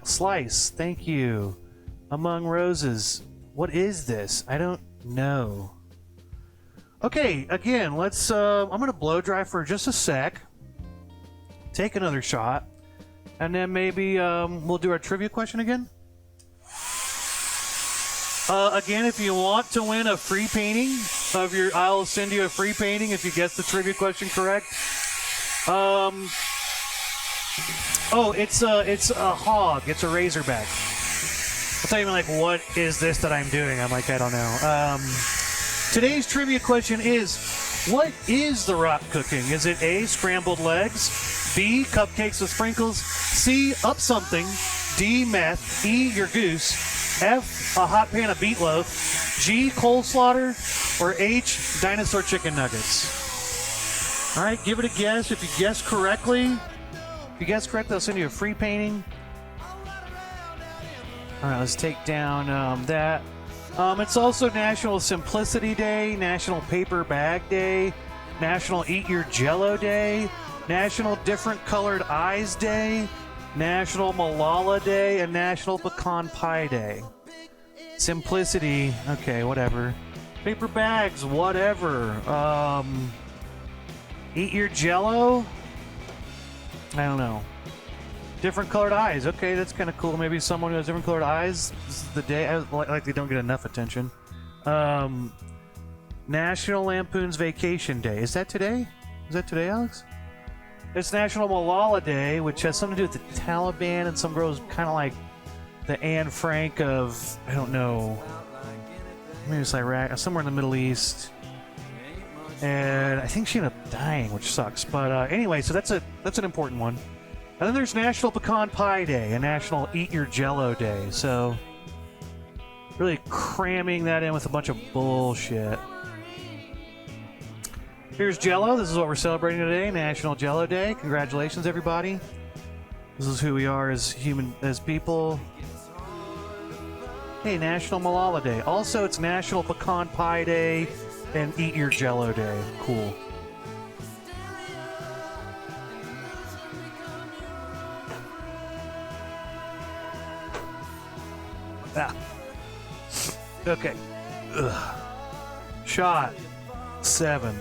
slice. Thank you. Among Roses. What is this? I don't know. Okay, again, let's. I'm gonna blow dry for just a sec. Take another shot, and then maybe we'll do our trivia question again. Again, if you want to win a free painting of your, I'll send you a free painting if you guess the trivia question correct. Oh, it's a hog. It's a Razorback. I'll tell you, like, what is this that I'm doing? I'm like, I don't know. Today's trivia question is, what is the rock cooking? Is it A, scrambled legs, B, cupcakes with sprinkles, C, up something, D, meth, E, your goose, F, a hot pan of meatloaf, G, coleslaw, or H, dinosaur chicken nuggets? All right, give it a guess. If you guess correctly, I'll send you a free painting. All right, let's take down that. It's also National Simplicity Day, National Paper Bag Day, National Eat Your Jello Day, National Different Colored Eyes Day, National Malala Day, and National Pecan Pie Day. Simplicity, okay, whatever. Paper bags, whatever. Eat your Jello? I don't know. Different colored eyes, okay, that's kind of cool. Maybe someone who has different colored eyes. This is the day, like they don't get enough attention. National Lampoon's Vacation Day. Is that today? Is that today, Alex? It's National Malala Day, which has something to do with the Taliban and some girls kind of like the Anne Frank of, I don't know, maybe it's Iraq, somewhere in the Middle East. And I think she ended up dying, which sucks. But anyway, so that's an important one. And then there's National Pecan Pie Day and National Eat Your Jello Day. So really cramming that in with a bunch of bullshit. Here's Jello. This is what we're celebrating today, National Jello Day. Congratulations, everybody. This is who we are as people. Hey, National Malala Day. Also, it's National Pecan Pie Day and Eat Your Jello Day. Cool. Ah. Okay. Ugh. Shot 7.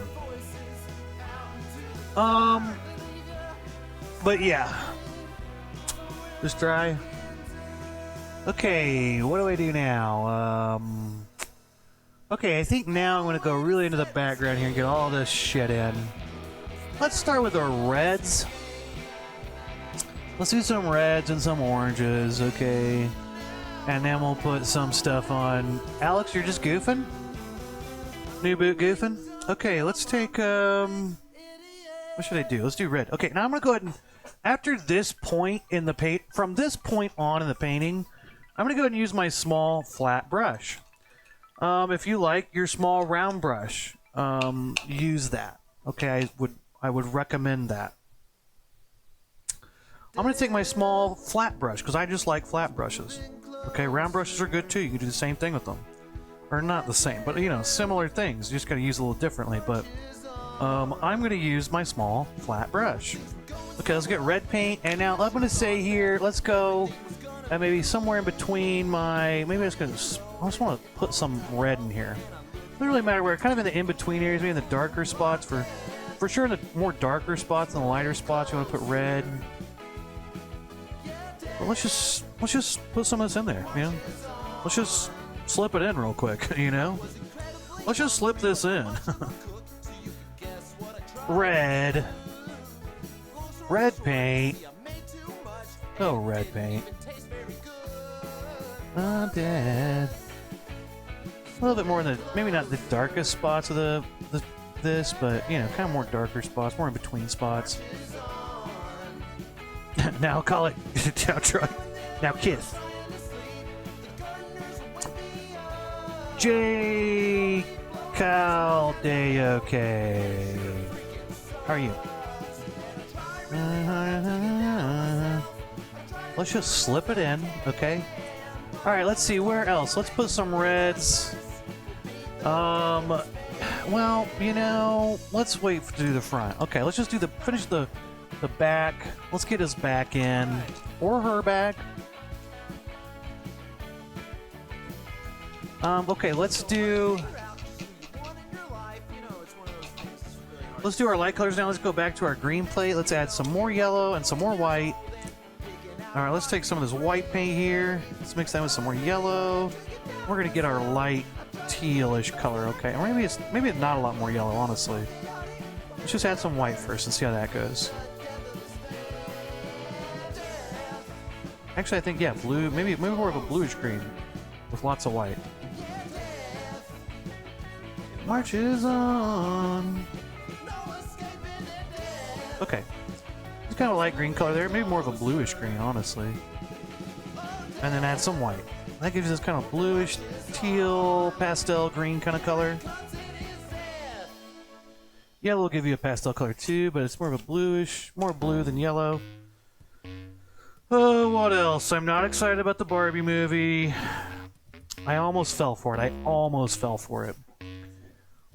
But yeah. Just dry. Okay, what do I do now? Okay, I think now I'm going to go really into the background here and get all this shit in. Let's start with our reds. Let's do some reds and some oranges, okay? And then we'll put some stuff on. Alex, you're just goofing? New boot goofing? Okay, let's take, what should I do? Let's do red. Okay, now I'm going to go ahead and, after this point in the paint, from this point on in the painting, I'm going to go ahead and use my small flat brush. If you like your small round brush, use that. Okay, I would recommend that. I'm going to take my small flat brush because I just like flat brushes. Okay, round brushes are good too. You can do the same thing with them. Or not the same, but you know, similar things. You just got to use it a little differently. But I'm going to use my small flat brush. Okay, let's get red paint. And now I'm going to say here, let's go maybe somewhere in between my... Maybe I just want to put some red in here. Doesn't really matter where. Kind of in the in-between areas, maybe in the darker spots. For sure in the more darker spots and the lighter spots, you want to put red. But let's just put some of this in there, man. Let's just slip it in real quick, you know? Let's just slip this in. Red. Red paint. Oh, red paint. I'm dead. A little bit more in the, maybe not the darkest spots of this, but, you know, kind of more darker spots, more in between spots. Now call it, now kiss. J. Caldeoke. How are you? Let's just slip it in, okay? Alright, let's see, where else? Let's put some reds. Well, you know, let's wait to do the front. Okay, let's just do finish the back. Let's get his back in. Or her back. Okay, let's do our light colors now. Let's go back to our green plate. Let's add some more yellow and some more white. Alright, let's take some of this white paint here. Let's mix that with some more yellow. We're gonna get our light tealish color, okay? Or maybe it's not a lot more yellow, honestly. Let's just add some white first and see how that goes. Actually, I think, yeah, blue, maybe more of a bluish green with lots of white. Marches on. Okay. It's kind of a light green color there. Maybe more of a bluish green, honestly. And then add some white. That gives you this kind of bluish, teal, pastel green kind of color. Yellow will give you a pastel color too, but it's more of a bluish, more blue than yellow. Oh, what else? I'm not excited about the Barbie movie. I almost fell for it.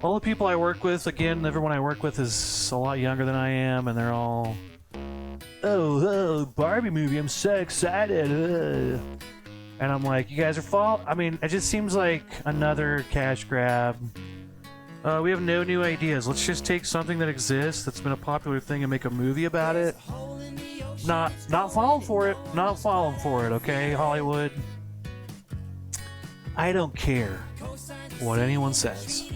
All the people I work with, again, everyone I work with is a lot younger than I am, and they're all, oh, Barbie movie, I'm so excited. And I'm like, you guys are I mean, it just seems like another cash grab. We have no new ideas. Let's just take something that exists, that's been a popular thing, and make a movie about it. Not falling for it. Not falling for it, okay, Hollywood? I don't care what anyone says.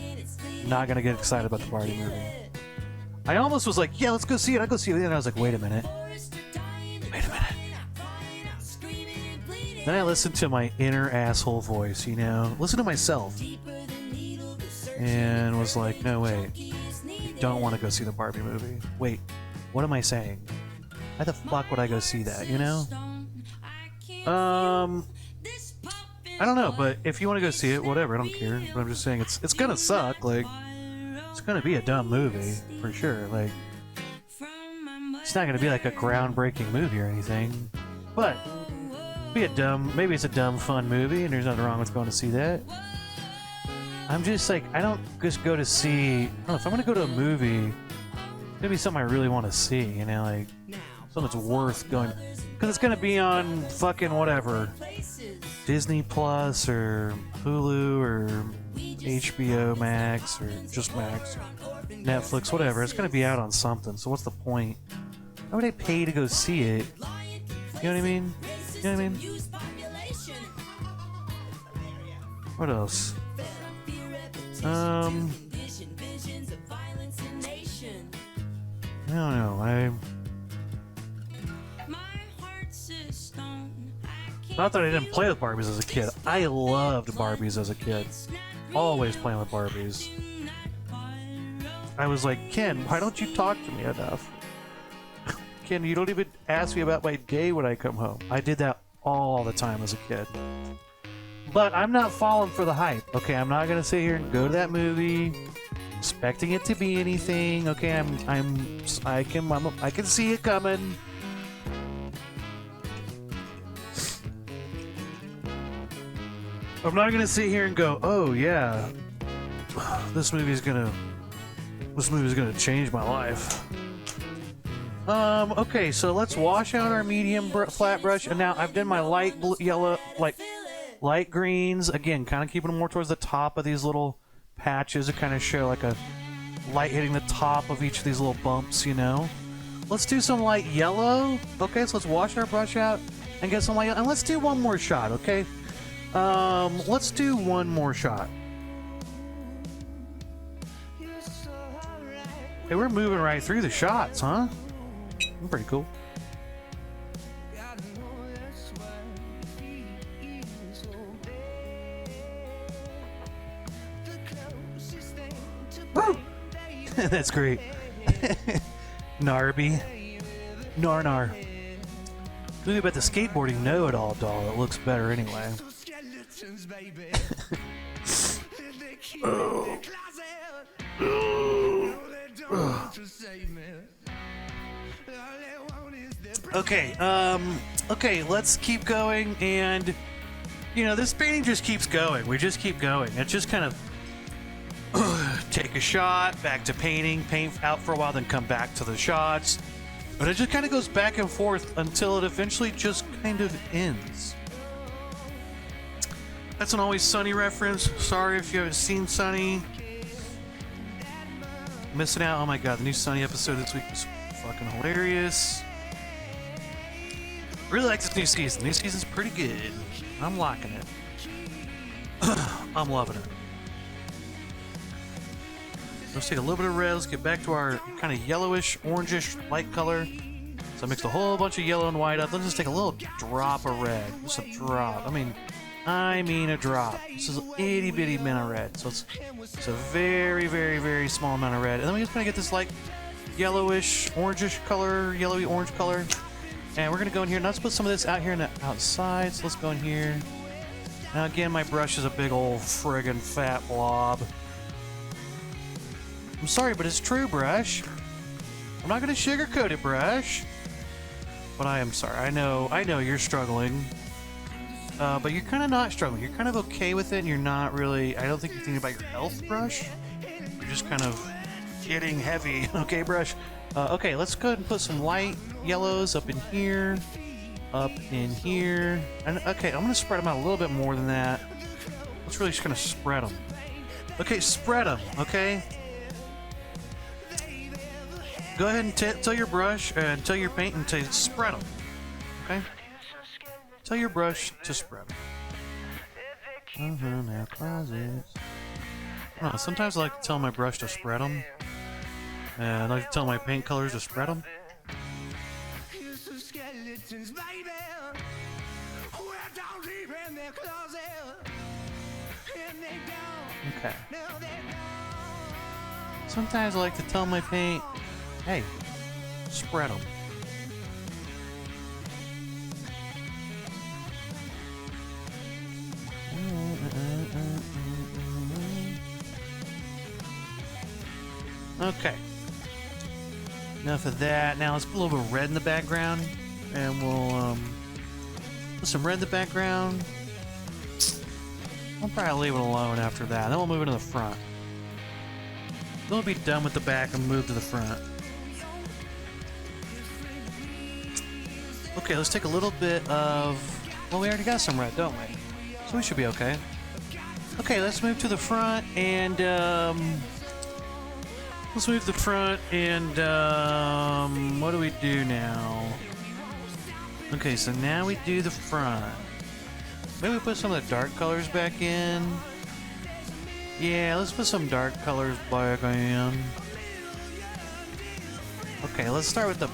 Not gonna get excited about the Barbie movie. I almost was like, yeah, let's go see it. I'll go see it. And I was like, wait a minute. Wait a minute. Then I listened to my inner asshole voice, you know? Listen to myself. And was like, no, wait. You don't want to go see the Barbie movie. Wait, what am I saying? Why the fuck would I go see that, you know? I don't know, but if you want to go see it, whatever, I don't care. But I'm just saying, it's gonna suck. Like, it's gonna be a dumb movie for sure. Like, it's not gonna be like a groundbreaking movie or anything, but maybe it's a dumb, fun movie, and there's nothing wrong with going to see that. I'm just like, I don't just go to see. I don't know, if I'm gonna go to a movie, it's gonna be something I really want to see. You know, like something that's worth going, because it's gonna be on fucking whatever. Disney Plus or Hulu or HBO Max or just Max, Netflix, whatever. It's gonna be out on something. So what's the point? Why would I pay to go see it? You know what I mean? You know what I mean? What else? I don't know. Not that I didn't play with Barbies as a kid. I loved Barbies as a kid. Always playing with Barbies. I was like, Ken, why don't you talk to me enough? Ken, you don't even ask me about my day when I come home. I did that all the time as a kid. But I'm not falling for the hype. Okay, I'm not gonna sit here and go to that movie expecting it to be anything. Okay, I can see it coming. I'm not gonna sit here and go, oh yeah, this movie's gonna change my life. Okay, so let's wash out our medium flat brush, and now I've done my light blue, yellow, light greens. Again, kind of keeping them more towards the top of these little patches to kind of show like a light hitting the top of each of these little bumps, you know. Let's do some light yellow. Okay, so let's wash our brush out and get some light yellow. And let's do one more shot, okay? Let's do one more shot. Hey, we're moving right through the shots, huh? Pretty cool. Woo! That's great. Narby. Nar. Movie about the skateboarding know-it-all doll that looks better anyway. Okay, let's keep going, and you know, this painting just keeps going. We just keep going. It just kind of take a shot, back to painting, paint out for a while, then come back to the shots. But it just kind of goes back and forth until it eventually just kind of ends. That's an Always Sunny reference. Sorry if you haven't seen Sunny. Missing out. Oh my god, the new Sunny episode this week was fucking hilarious. Really like this new season. New season's pretty good. I'm liking it. I'm loving it. Let's take a little bit of red. Let's get back to our kind of yellowish, orangish light color. So I mixed a whole bunch of yellow and white up. Let's just take a little drop of red. Just a drop. I mean a drop. This is an itty bitty amount of red. So it's a very, very, very small amount of red. And then we just kind of get this like yellowish, orangish color, yellowy orange color. And we're gonna go in here. Now let's put some of this out here on the outside. So let's go in here. Now again, my brush is a big old friggin' fat blob. I'm sorry, but it's true, brush. I'm not gonna sugarcoat it, brush. But I am sorry. I know you're struggling. But you're kind of not struggling. You're kind of okay with it, and you're not really. I don't think you're thinking about your health, brush. You're just kind of getting heavy. Okay, brush. Okay, let's go ahead and put some light yellows up in here. Up in here. And okay, I'm gonna spread them out a little bit more than that. Let's really just gonna spread them. Okay, spread them. Okay. Go ahead and tell your brush and tell your paint and spread them. Okay. Tell your brush to spread them. Now closets. Sometimes I like to tell my brush to spread them, and I like to tell my paint colors to spread them. Okay. Sometimes I like to tell my paint, hey, spread them. Okay. Enough of that. Now let's put a little bit of red in the background, and we'll put some red in the background. I'll probably leave it alone after that. Then we'll move into the front. Then we'll be done with the back and move to the front. Okay, let's take a little bit of... Well, we already got some red, don't we? So we should be okay. Okay, let's move to the front and... Let's move to the front and... What do we do now? Okay, so now we do the front. Maybe we put some of the dark colors back in. Yeah, let's put some dark colors back in. Okay, let's start with the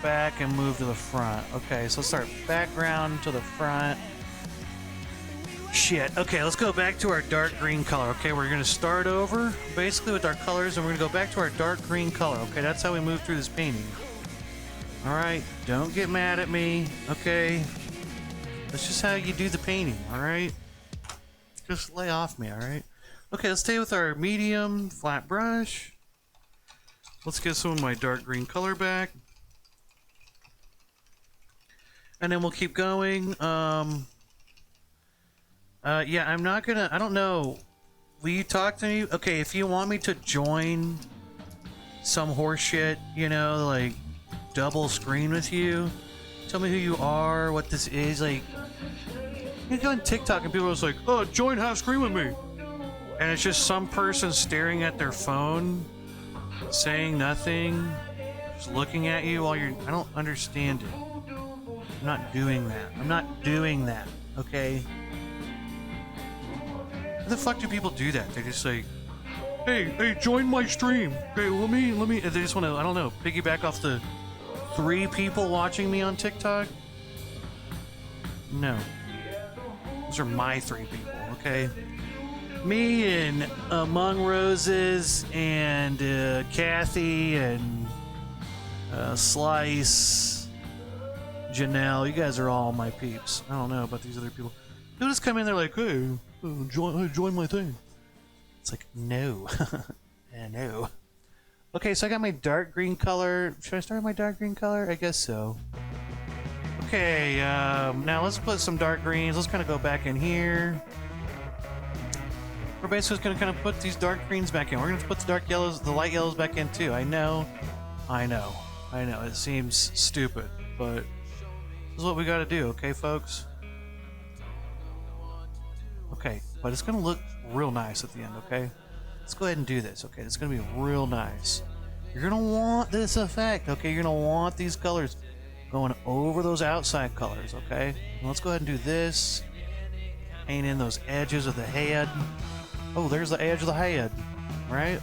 back and move to the front. Okay, so let's start background to the front. Shit. Okay, let's go back to our dark green color. Okay, we're going to start over basically with our colors, and we're going to go back to our dark green color. Okay, that's how we move through this painting. Alright, don't get mad at me. Okay. That's just how you do the painting, alright? Just lay off me, alright? Okay, let's stay with our medium flat brush. Let's get some of my dark green color back. And then we'll keep going. Yeah, I'm not gonna... I don't know. Will you talk to me? Okay, if you want me to join some horse shit, you know, like double screen with you, tell me who you are, what this is, like... You go on TikTok and people are just like, oh, join half screen with me. And it's just some person staring at their phone, saying nothing, just looking at you while you're... I don't understand it. I'm not doing that. I'm not doing that, okay? How the fuck do people do that? They just like, hey, join my stream. Hey, let me, they just want to, I don't know, piggyback off the 3 people watching me on TikTok? No. Those are my 3 people, okay? Me and Among Roses and Kathy and Slice, Janelle, you guys are all my peeps. I don't know about these other people. They'll just come in, they're like, hey, join my thing. It's like, no. No. Okay, so I got my dark green color. Should I start with my dark green color? I guess so. Okay, now let's put some dark greens. Let's kind of go back in here. We're basically just going to kind of put these dark greens back in. We're going to put the dark yellows, the light yellows back in too. I know. It seems stupid, but this is what we got to do, okay, folks? Okay, but it's going to look real nice at the end, okay? Let's go ahead and do this, okay? It's going to be real nice. You're going to want this effect, okay? You're going to want these colors going over those outside colors, okay? And let's go ahead and do this. Paint in those edges of the head. Oh, there's the edge of the head, right?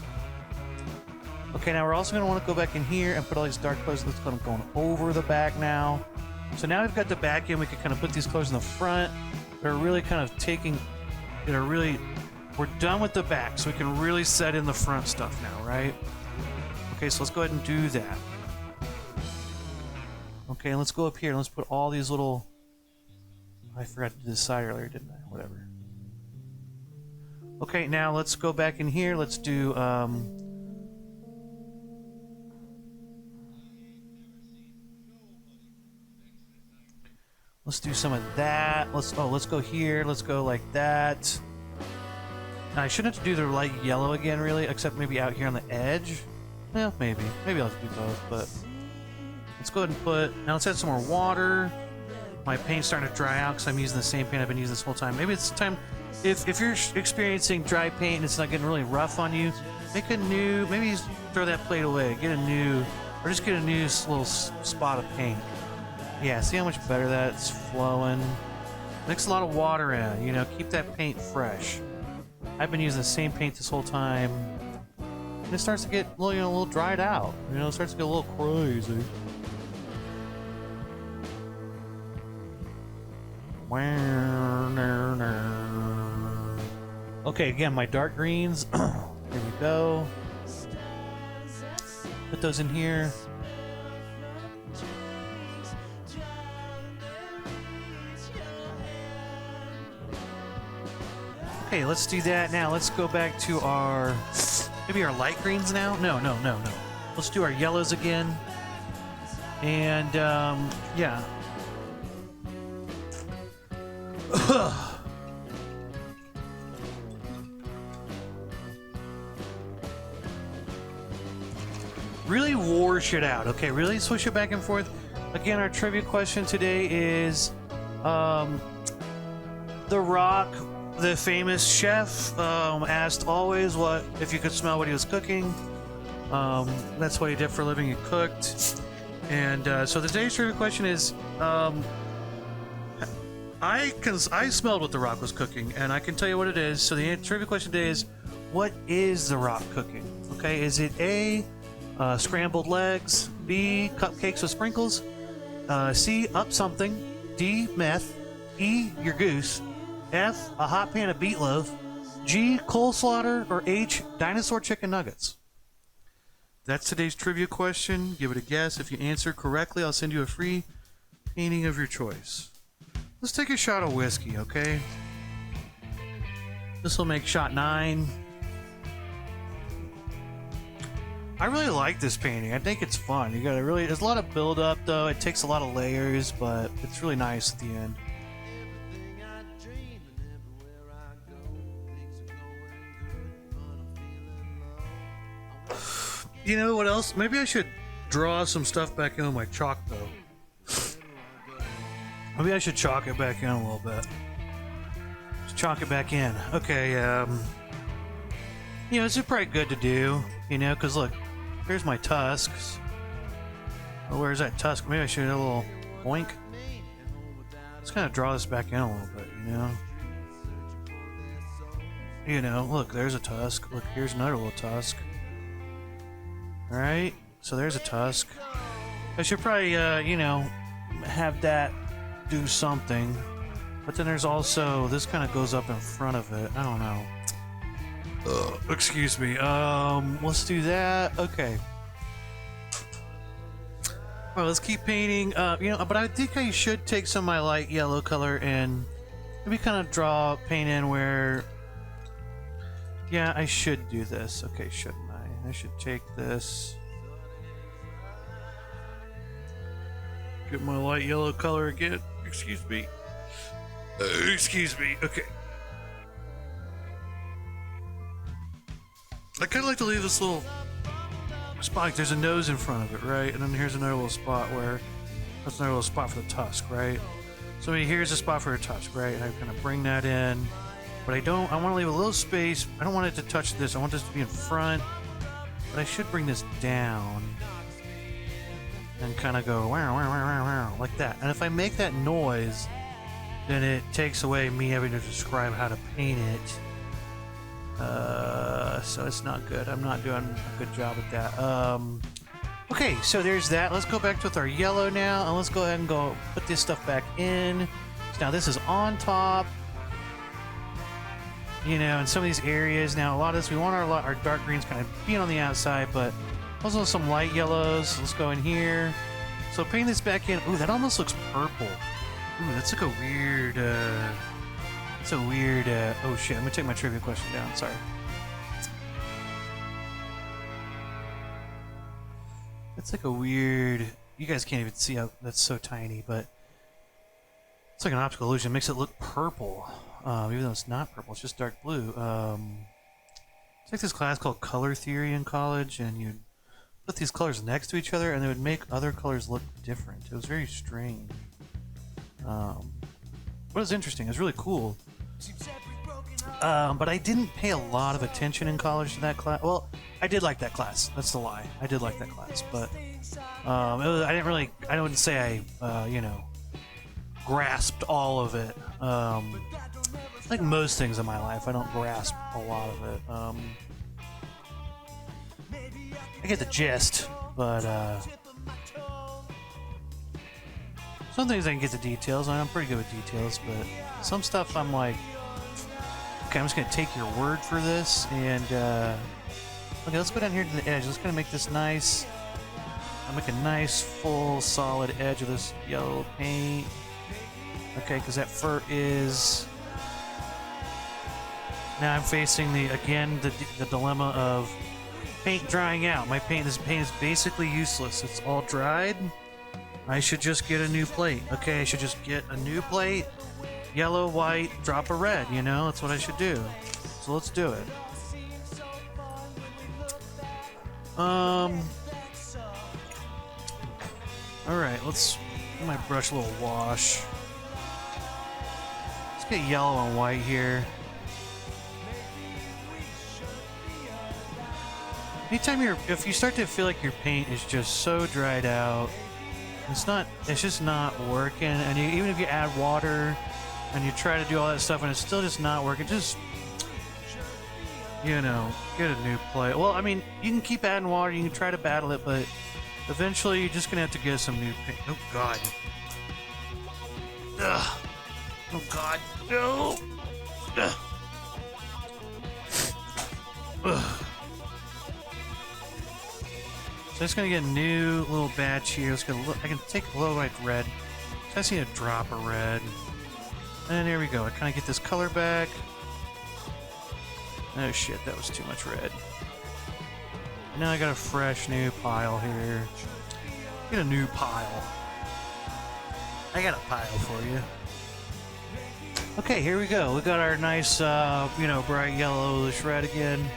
Okay, now we're also going to want to go back in here and put all these dark colors that's going over the back now. So now we've got the back in, we can kind of put these colors in the front. They're really kind of taking... We're done with the back, so we can really set in the front stuff now, right? Okay, so let's go ahead and do that. Okay, let's go up here and let's put all these little... I forgot to do this side earlier, didn't I? Whatever. Okay, now let's go back in here. Let's do... Let's do some of that. Let's go here. Let's go like that. I shouldn't have to do the light yellow again, really, except maybe out here on the edge. Well, maybe. Maybe I'll have to do both, but... Let's go ahead and put... Now let's add some more water. My paint's starting to dry out because I'm using the same paint I've been using this whole time. Maybe it's time... If you're experiencing dry paint and it's not getting really rough on you, make a new... Maybe throw that plate away. Get a new... Or just get a new little spot of paint. Yeah, see how much better that's flowing? Mix a lot of water in, you know, keep that paint fresh. I've been using the same paint this whole time. And it starts to get a little dried out. You know, it starts to get a little crazy. Okay, again, my dark greens. Here we go. Put those in here. Okay, let's do that now. Let's go back to our... Maybe our light greens now? No. Let's do our yellows again. And, yeah. Really wash it out, okay? Really swish it back and forth. Again, our trivia question today is... The Rock, the famous chef, asked always what if you could smell what he was cooking. That's what he did for a living. He cooked. And so today's trivia question is, I smelled what the Rock was cooking, and I can tell you what it is. So the trivia question today is, what is the Rock cooking? Okay, is it A, scrambled legs, B, cupcakes with sprinkles, C, up something, D, meth, E, your goose, F, a hot pan of meatloaf, G, coleslaw, or H, dinosaur chicken nuggets? That's today's trivia question. Give it a guess. If you answer correctly, I'll send you a free painting of your choice. Let's take a shot of whiskey, okay? This will make shot 9. I really like this painting. I think it's fun. You gotta really... There's a lot of build-up, though. It takes a lot of layers, but it's really nice at the end. You know what else? Maybe I should draw some stuff back in with my chalk, though. Maybe I should chalk it back in a little bit. Just chalk it back in. Okay, you know, this is probably good to do, you know, because look, here's my tusks. Oh, where's that tusk? Maybe I should do a little boink. Let's kind of draw this back in a little bit, you know. You know, look, there's a tusk. Look, here's another little tusk. Alright, so there's a tusk. I should probably, you know, have that do something. But then there's also, this kind of goes up in front of it. I don't know. Excuse me. Let's do that. Okay. Well, let's keep painting. You know, but I think I should take some of my light yellow color and maybe kind of draw paint in where... Yeah, I should do this. Okay, shouldn't I? I should take this. Get my light yellow color again. Excuse me. Excuse me. Okay. I kind of like to leave this little spot. Like there's a nose in front of it, right? And then here's another little spot where that's another little spot for the tusk, right? So here's a spot for a tusk, right? And I kind of bring that in, but I want to leave a little space. I don't want it to touch this. I want this to be in front, but I should bring this down and kind of go wow, wow, wow, wow, wow, like that. And if I make that noise, then it takes away me having to describe how to paint it. So it's not good. I'm not doing a good job at that. Okay, so there's that. Let's go back with our yellow now, and let's go ahead and go put this stuff back in. So now this is on top. You know, in some of these areas, now a lot of this, we want our dark greens kind of being on the outside, but also some light yellows. Let's go in here. So paint this back in. Ooh, that almost looks purple. Ooh, that's like a weird, it's a weird, oh shit, I'm gonna take my trivia question down, sorry. That's like a weird, you guys can't even see how, that's so tiny, but it's like an optical illusion, it makes it look purple. even though it's not purple, it's just dark blue. It's like this class called color theory in college, and you'd put these colors next to each other, and they would make other colors look different. It was very strange. But it was interesting. It was really cool. But I didn't pay a lot of attention in college to that class. Well, I did like that class. That's the lie. I did like that class, but I didn't really. I wouldn't say I, grasped all of it. Like most things in my life, I don't grasp a lot of it. I get the gist, but some things I can get the details, and I'm pretty good with details, but some stuff I'm like, okay, I'm just going to take your word for this, and okay, let's go down here to the edge. Let's kind of make this nice. I'll make a nice, full, solid edge of this yellow paint. Okay, because that fur is... Now I'm facing the dilemma of paint drying out. This paint is basically useless. It's all dried. I should just get a new plate. Okay, I should just get a new plate. Yellow, white, drop of red, that's what I should do. So let's do it. Alright, let's give my brush a little wash. Let's get yellow and white here. Anytime if you start to feel like your paint is just so dried out, it's just not working, and even if you add water and you try to do all that stuff and it's still just not working, just, get a new plate. Well, I mean, you can keep adding water, you can try to battle it, but eventually you're just gonna have to get some new paint. Oh, God. Ugh. Oh, God. No. Ugh. Ugh. So I'm just gonna get a new little batch here. I can take a little like red. So I just need a drop of red. And there we go. I kind of get this color back. Oh shit, that was too much red. And now I got a fresh new pile here. Get a new pile. I got a pile for you. Okay, here we go. We got our nice, bright yellowish red again.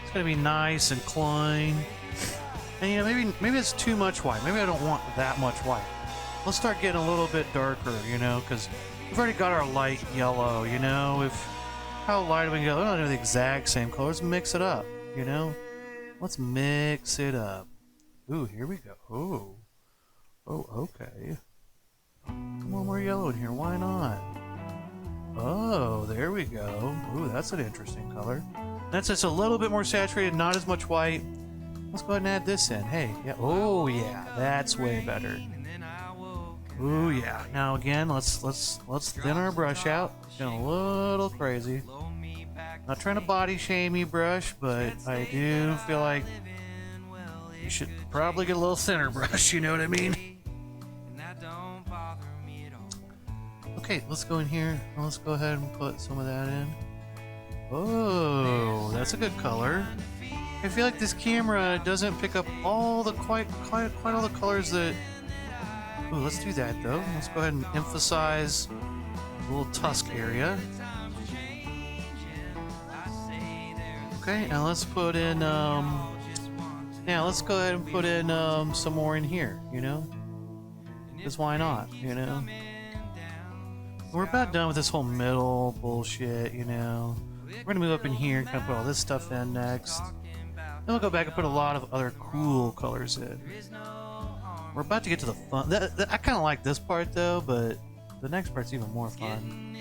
It's gonna be nice and clean. And maybe it's too much white. Maybe I don't want that much white. Let's start getting a little bit darker, because we've already got our light yellow, how light do we go? We don't do the exact same color. Let's mix it up, Let's mix it up. Ooh, here we go. Oh, okay. Come on, more yellow in here. Why not? Oh, there we go. Ooh, that's an interesting color. That's just a little bit more saturated, not as much white. Let's go ahead and add this in. Hey, yeah. Oh, yeah. That's way better. Ooh, yeah. Now again, let's thin our brush out. It's getting a little crazy. Not trying to body shame you, brush, but I do feel like you should probably get a little thinner brush. You know what I mean? Okay, let's go in here. Let's go ahead and put some of that in. Oh, that's a good color. I feel like this camera doesn't pick up all the quite all the colors that. Ooh, let's do that though. Let's go ahead and emphasize the little tusk area. Okay, and let's put in. Now let's go ahead and put in some more in here. Because why not? We're about done with this whole middle bullshit. We're gonna move up in here and kind of put all this stuff in next. Then we'll go back and put a lot of other cool colors in. We're about to get to the fun. I kind of like this part though, but the next part's even more fun.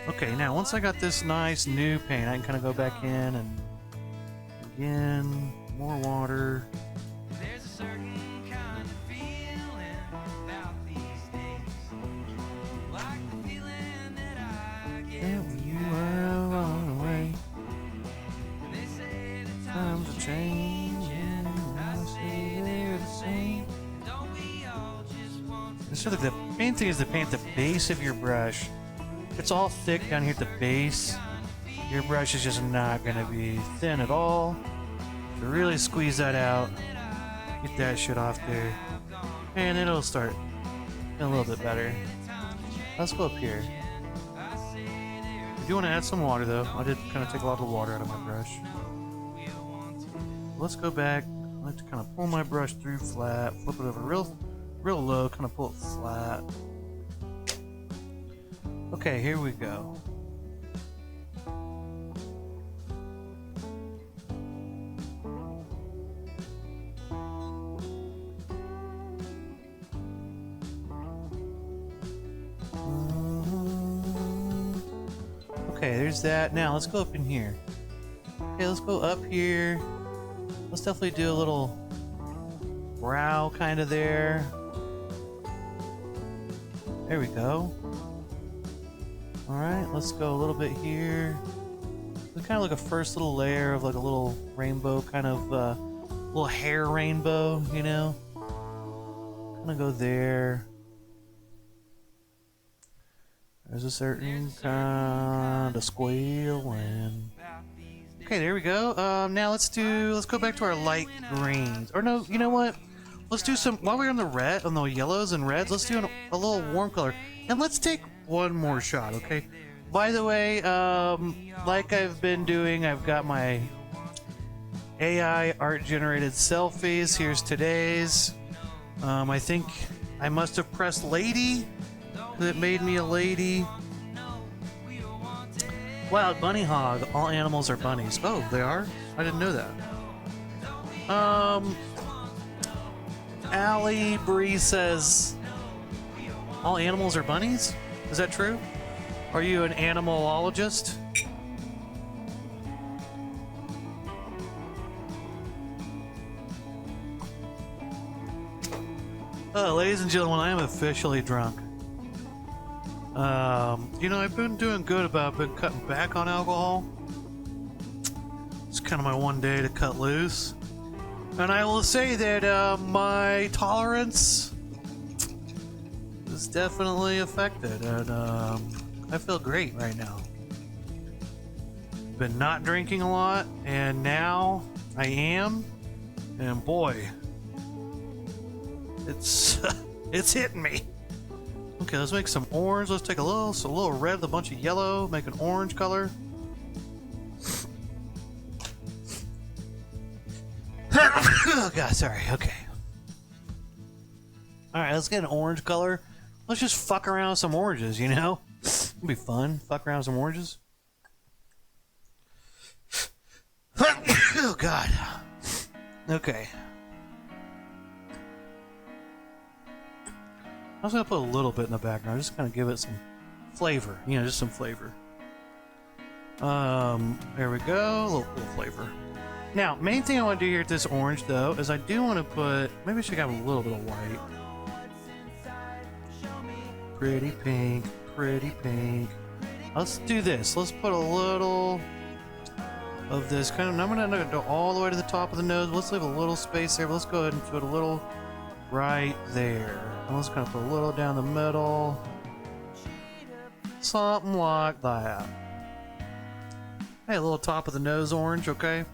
Okay, now once I got this nice new paint, I can kind of go back in and again, more water. So the main thing is to paint the base of your brush. It's all thick down here at the base. Your brush is just not going to be thin at all. So really squeeze that out. Get that shit off there. And it'll start getting a little bit better. Let's go up here. I do want to add some water though. I did kind of take a lot of the water out of my brush. Let's go back. I like to kind of pull my brush through flat, flip it over real low, kind of pull it flat. Okay, here we go. Okay, there's that. Now let's go up in here. Okay, let's go up here. Let's definitely do a little brow kind of there. There we go. Alright, let's go a little bit here. It's kind of like a first little layer of like a little rainbow, kind of little hair rainbow, you know? I'm gonna go there. There's a certain kind of squealing. Okay, there we go. Now let's go back to our light greens. Or no, you know what? Let's do some, while we're on the yellows and reds, let's do a little warm color. And let's take one more shot, okay? By the way, like I've been doing, I've got my AI art-generated selfies. Here's today's. I think I must have pressed lady. That made me a lady. Wild bunny hog. All animals are bunnies. Oh, they are? I didn't know that. Allie Bree says all animals are bunnies? Is that true? Are you an animalologist? Ladies and gentlemen, I am officially drunk. You know, I've been doing good about cutting back on alcohol. It's kind of my one day to cut loose. And I will say that my tolerance is definitely affected, and I feel great right now. Been not drinking a lot, and now I am, and boy, it's it's hitting me. Okay, let's make some orange. Let's take a little red with a bunch of yellow, make an orange color. Oh god, sorry. Okay. Alright, let's get an orange color. Let's just fuck around with some oranges, you know? It'll be fun. Fuck around with some oranges. Oh god. Okay. I was gonna put a little bit in the background, just kind of give it some flavor. You know, just some flavor. There we go. A little flavor. Now, main thing I want to do here with this orange, though, is I do want to put... Maybe I should have a little bit of white. Pretty pink, pretty pink. Let's do this. Let's put a little of this kind of... I'm not going to go all the way to the top of the nose. Let's leave a little space there. But let's go ahead and put a little right there. And let's kind of put a little down the middle. Something like that. Hey, a little top of the nose orange, okay?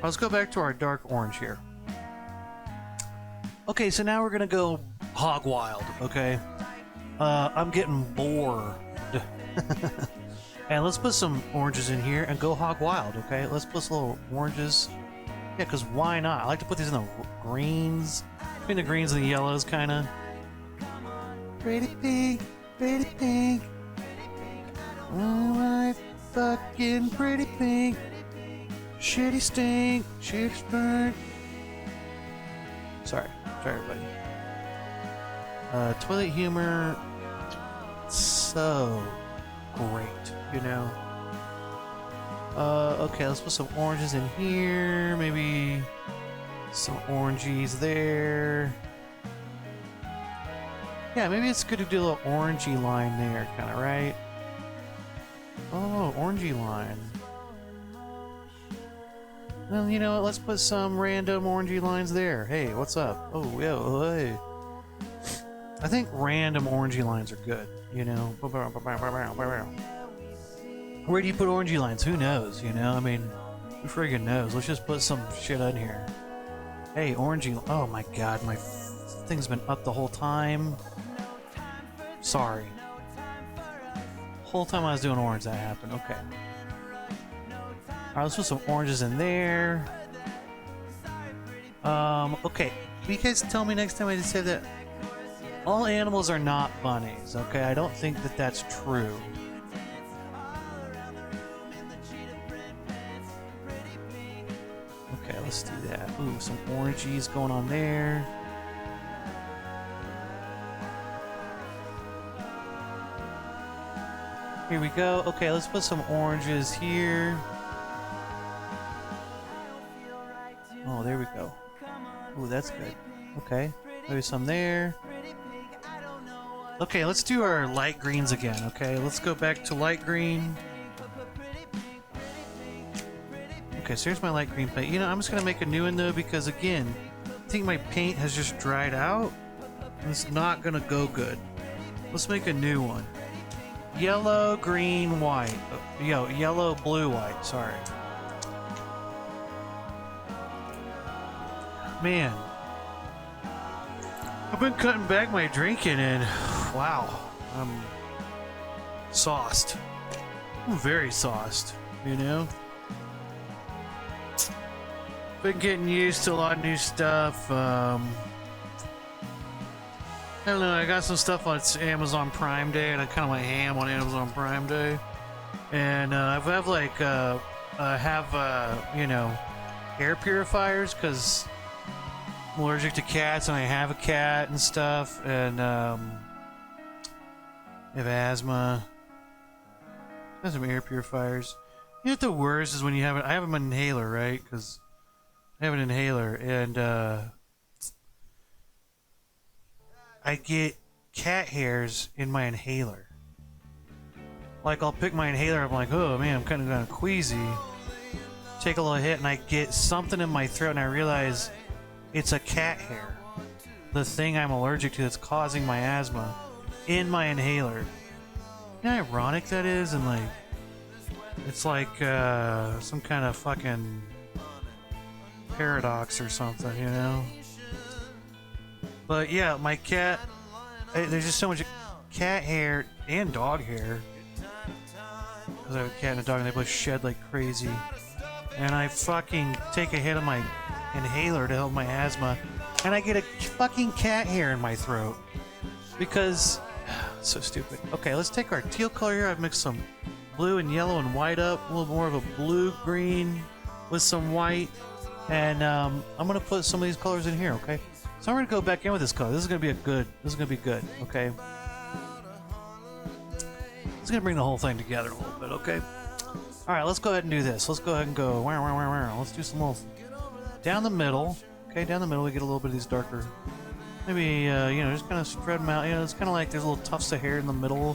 Let's go back to our dark orange here. Okay, so now we're gonna go hog wild, okay? I'm getting bored. And let's put some oranges in here and go hog wild, okay? Let's put some little oranges. Yeah, because why not? I like to put these in the greens. Between the greens and the yellows, kind of. Pretty pink, pretty pink. Oh, my fucking pretty pink. Shitty stink, shitty stink. Sorry everybody. Toilet humor, so great, you know. Okay, let's put some oranges in here, maybe some orangies there. Yeah, maybe it's good to do a little orangey line there, kind of, right? Oh, orangey line. Well, you know what? Let's put some random orangey lines there. Hey, what's up? Oh, yeah, oh, hey. I think random orangey lines are good, you know? Where do you put orangey lines? Who knows, you know? I mean, who friggin' knows? Let's just put some shit in here. Hey, orangey... Oh my god, my thing's been up the whole time. Sorry. whole time I was doing orange that happened. Okay. Alright, let's put some oranges in there. Okay. Will you guys tell me next time I just say that all animals are not bunnies, okay? I don't think that that's true. Okay, let's do that. Ooh, some oranges going on there. Here we go. Okay, let's put some oranges here. Oh, there we go. Ooh, that's good. Okay, maybe some there. Okay, let's do our light greens again, okay? Let's go back to light green. Okay, so here's my light green paint. You know, I'm just gonna make a new one though because again, I think my paint has just dried out. And it's not gonna go good. Let's make a new one. Yellow, green, white. Yellow, blue, white. Sorry. Man. I've been cutting back my drinking and wow. I'm sauced. I'm very sauced, you know? Been getting used to a lot of new stuff. I don't know, I got some stuff on Amazon Prime Day, and I kind of went ham on Amazon Prime Day. And I have like, you know, air purifiers, because I'm allergic to cats, and I have a cat and stuff, and I have asthma. I have some air purifiers. You know what the worst is when you have it? I have an inhaler, right? Because I have an inhaler, and I get cat hairs in my inhaler. Like, I'll pick my inhaler up, I'm like, oh man, I'm kind of queasy. Take a little hit, and I get something in my throat, and I realize it's a cat hair. The thing I'm allergic to that's causing my asthma in my inhaler. You know how ironic that is? And like, it's like some kind of fucking paradox or something, you know? But yeah, my cat, there's just so much cat hair and dog hair. Because I have a cat and a dog and they both shed like crazy. And I fucking take a hit of my inhaler to help my asthma. And I get a fucking cat hair in my throat. Because, so stupid. Okay, let's take our teal color here. I've mixed some blue and yellow and white up. A little more of a blue-green with some white. And I'm going to put some of these colors in here, okay? So I'm going to go back in with this color. This is going to be this is going to be good, okay? It's going to bring the whole thing together a little bit, okay? Alright, let's go ahead and do this. Let's go ahead and go, let's do some little, down the middle, okay? Down the middle, we get a little bit of these darker, maybe, you know, just kind of spread them out. You know, it's kind of like there's little tufts of hair in the middle,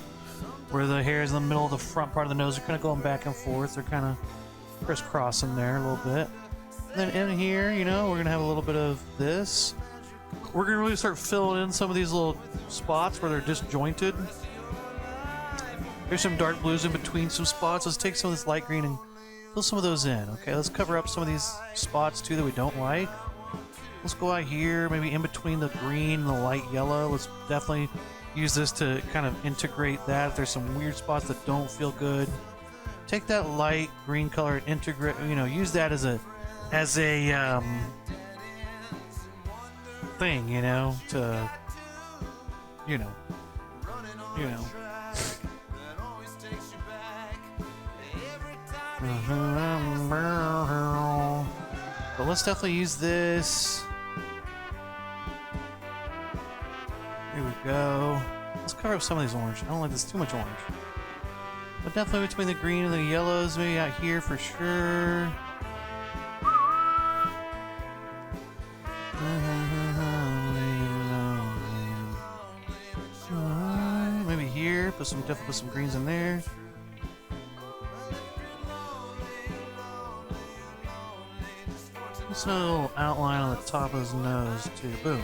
where the hairs in the middle of the front part of the nose are kind of going back and forth. They're kind of crisscrossing there a little bit. And then in here, you know, we're going to have a little bit of this. We're going to really start filling in some of these little spots where they're disjointed. There's some dark blues in between some spots. Let's take some of this light green and fill some of those in. Okay, let's cover up some of these spots too that we don't like. Let's go out here, maybe in between the green and the light yellow. Let's definitely use this to kind of integrate that. If there's some weird spots that don't feel good, take that light green color and integrate, you know, use that as a thing, you know, to, you know. But let's definitely use this. Here we go. Let's cover up some of these orange. I don't like this too much orange. But definitely between the green and the yellows, maybe out here for sure. Maybe here, definitely put some greens in there. Just a little outline on the top of his nose too. Boom.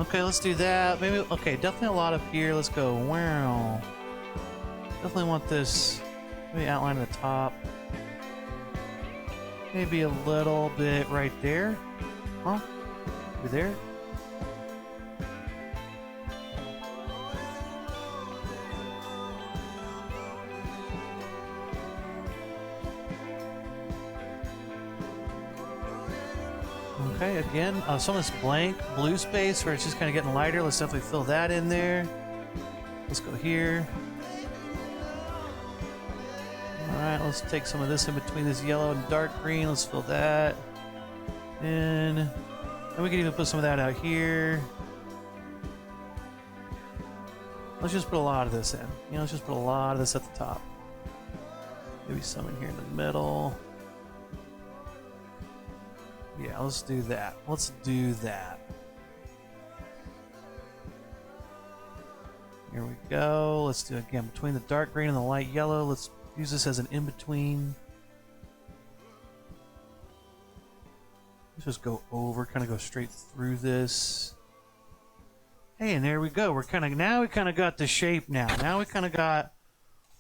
Okay, let's do that. Maybe, okay, definitely a lot up here. Let's go. Wow. Definitely want this. Maybe outline at the top. Maybe a little bit right there. Huh? Over there? Okay, again, some of this blank blue space where it's just kind of getting lighter. Let's definitely fill that in there. Let's go here. Alright, let's take some of this in between this yellow and dark green. Let's fill that in. And we can even put some of that out here. Let's just put a lot of this in. You know, let's just put a lot of this at the top. Maybe some in here in the middle. Yeah, let's do that. Let's do that. Here we go. Let's do it again between the dark green and the light yellow. Let's use this as an in-between. Let's just go over, kind of go straight through this. Hey, and there we go. We're kind of, now we kind of got the shape now. Now we kind of got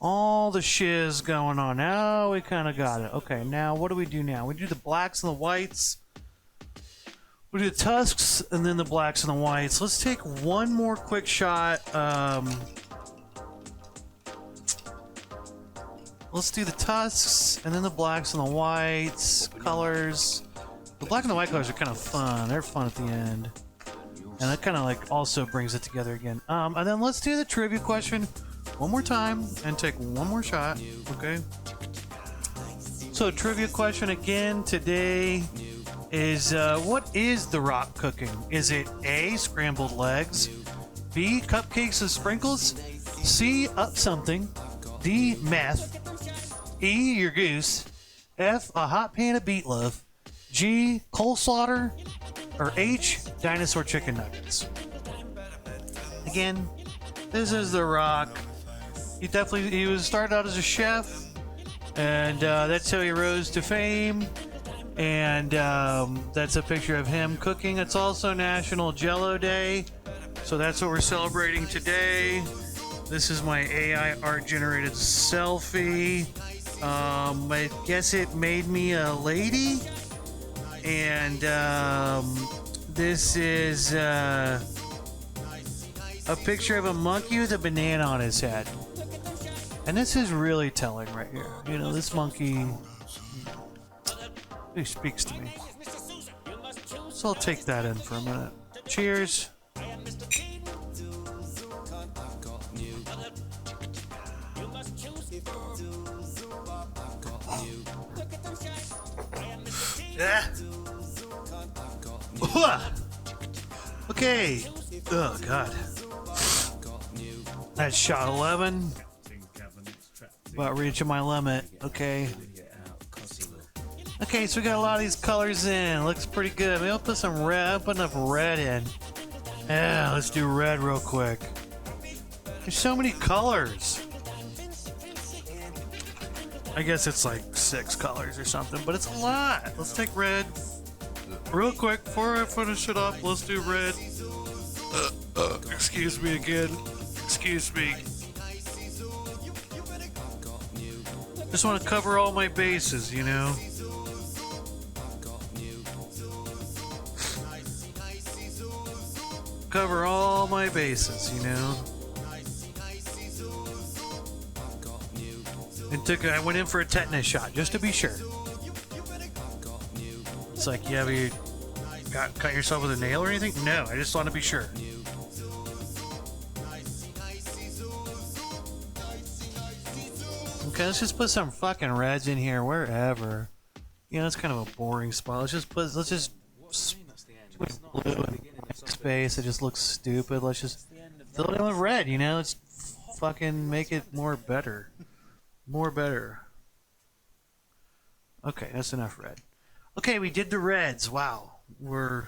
all the shiz going on. Now we kind of got it. Okay, now what do we do now? We do the blacks and the whites. We do the tusks and then the blacks and the whites. Let's take one more quick shot. Let's do the tusks and then the blacks and the whites colors. The black and the white colors are kind of fun. They're fun at the end. And that kind of like also brings it together again. And then let's do the trivia question one more time and take one more shot. Okay. So trivia question again today is what is The Rock cooking? Is it A, scrambled legs, B, cupcakes and sprinkles, C, up something, D, meth, E, your goose, F, a hot pan of meatloaf, G, coleslaw, or H, dinosaur chicken nuggets? Again, this is The Rock. He was started out as a chef, and that's how he rose to fame. And that's a picture of him cooking. It's also National Jello Day, so that's what we're celebrating today. This is my AI art generated selfie. I guess it made me a lady. And this is a picture of a monkey with a banana on his head. And this is really telling right here. You know, this monkey, he speaks to me. So I'll take that in for a minute. Cheers. Yeah. Okay. Oh, God. That's shot 11. About reaching my limit. Okay. Okay, so we got a lot of these colors in. Looks pretty good. Maybe I'll put some red. I'll put enough red in. Yeah, let's do red real quick. There's so many colors. I guess it's like 6 colors or something, but it's a lot. Let's take red real quick before I finish it up. Let's do red. Excuse me again. Excuse me. Just want to cover all my bases, you know. Cover all my bases, you know. And I went in for a tetanus shot just to be sure. It's like, yeah, but you cut yourself with a nail or anything? No, I just want to be sure. Okay, let's just put some fucking reds in here wherever. You know, it's kind of a boring spot. Let's just put blue in space. It just looks stupid. Let's just fill it in with red, you know? Let's fucking make it more better. More better. Okay, that's enough red. Okay, we did the reds. Wow. We're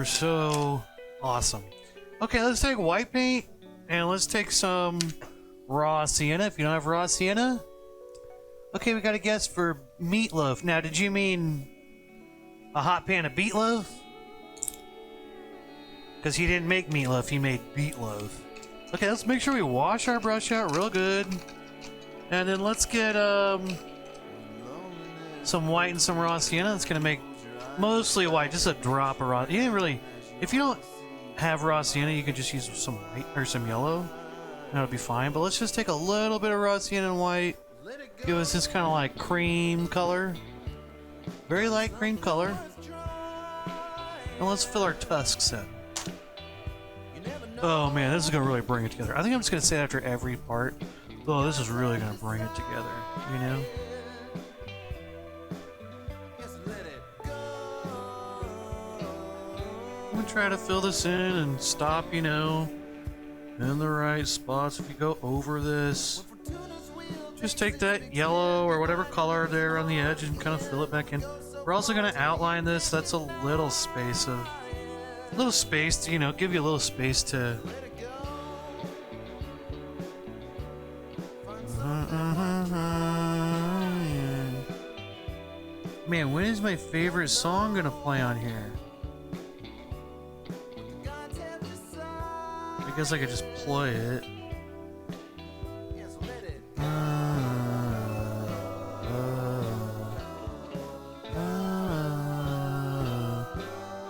so awesome. Okay, let's take white paint and let's take some raw sienna. If you don't have raw sienna. Okay, we got a guess for meatloaf. Now, did you mean a hot pan of meatloaf? Because he didn't make meatloaf, he made meatloaf. Okay, let's make sure we wash our brush out real good. And then let's get some white and some raw sienna. It's gonna make mostly white, just a drop of raw. You didn't really, if you don't have raw sienna, you can just use some white or some yellow. That'll be fine. But let's just take a little bit of raw sienna and white. Give us this kind of like cream color, very light cream color. And let's fill our tusks in. Oh man, this is gonna really bring it together. I think I'm just gonna say that after every part. Oh, this is really gonna bring it together, you know? I'm gonna try to fill this in and stop, you know, in the right spots. If you go over this, just take that yellow or whatever color there on the edge and kind of fill it back in. We're also gonna outline this. That's a little space to, you know, give you a little space to. Man, when is my favorite song gonna play on here? I guess I could just play it.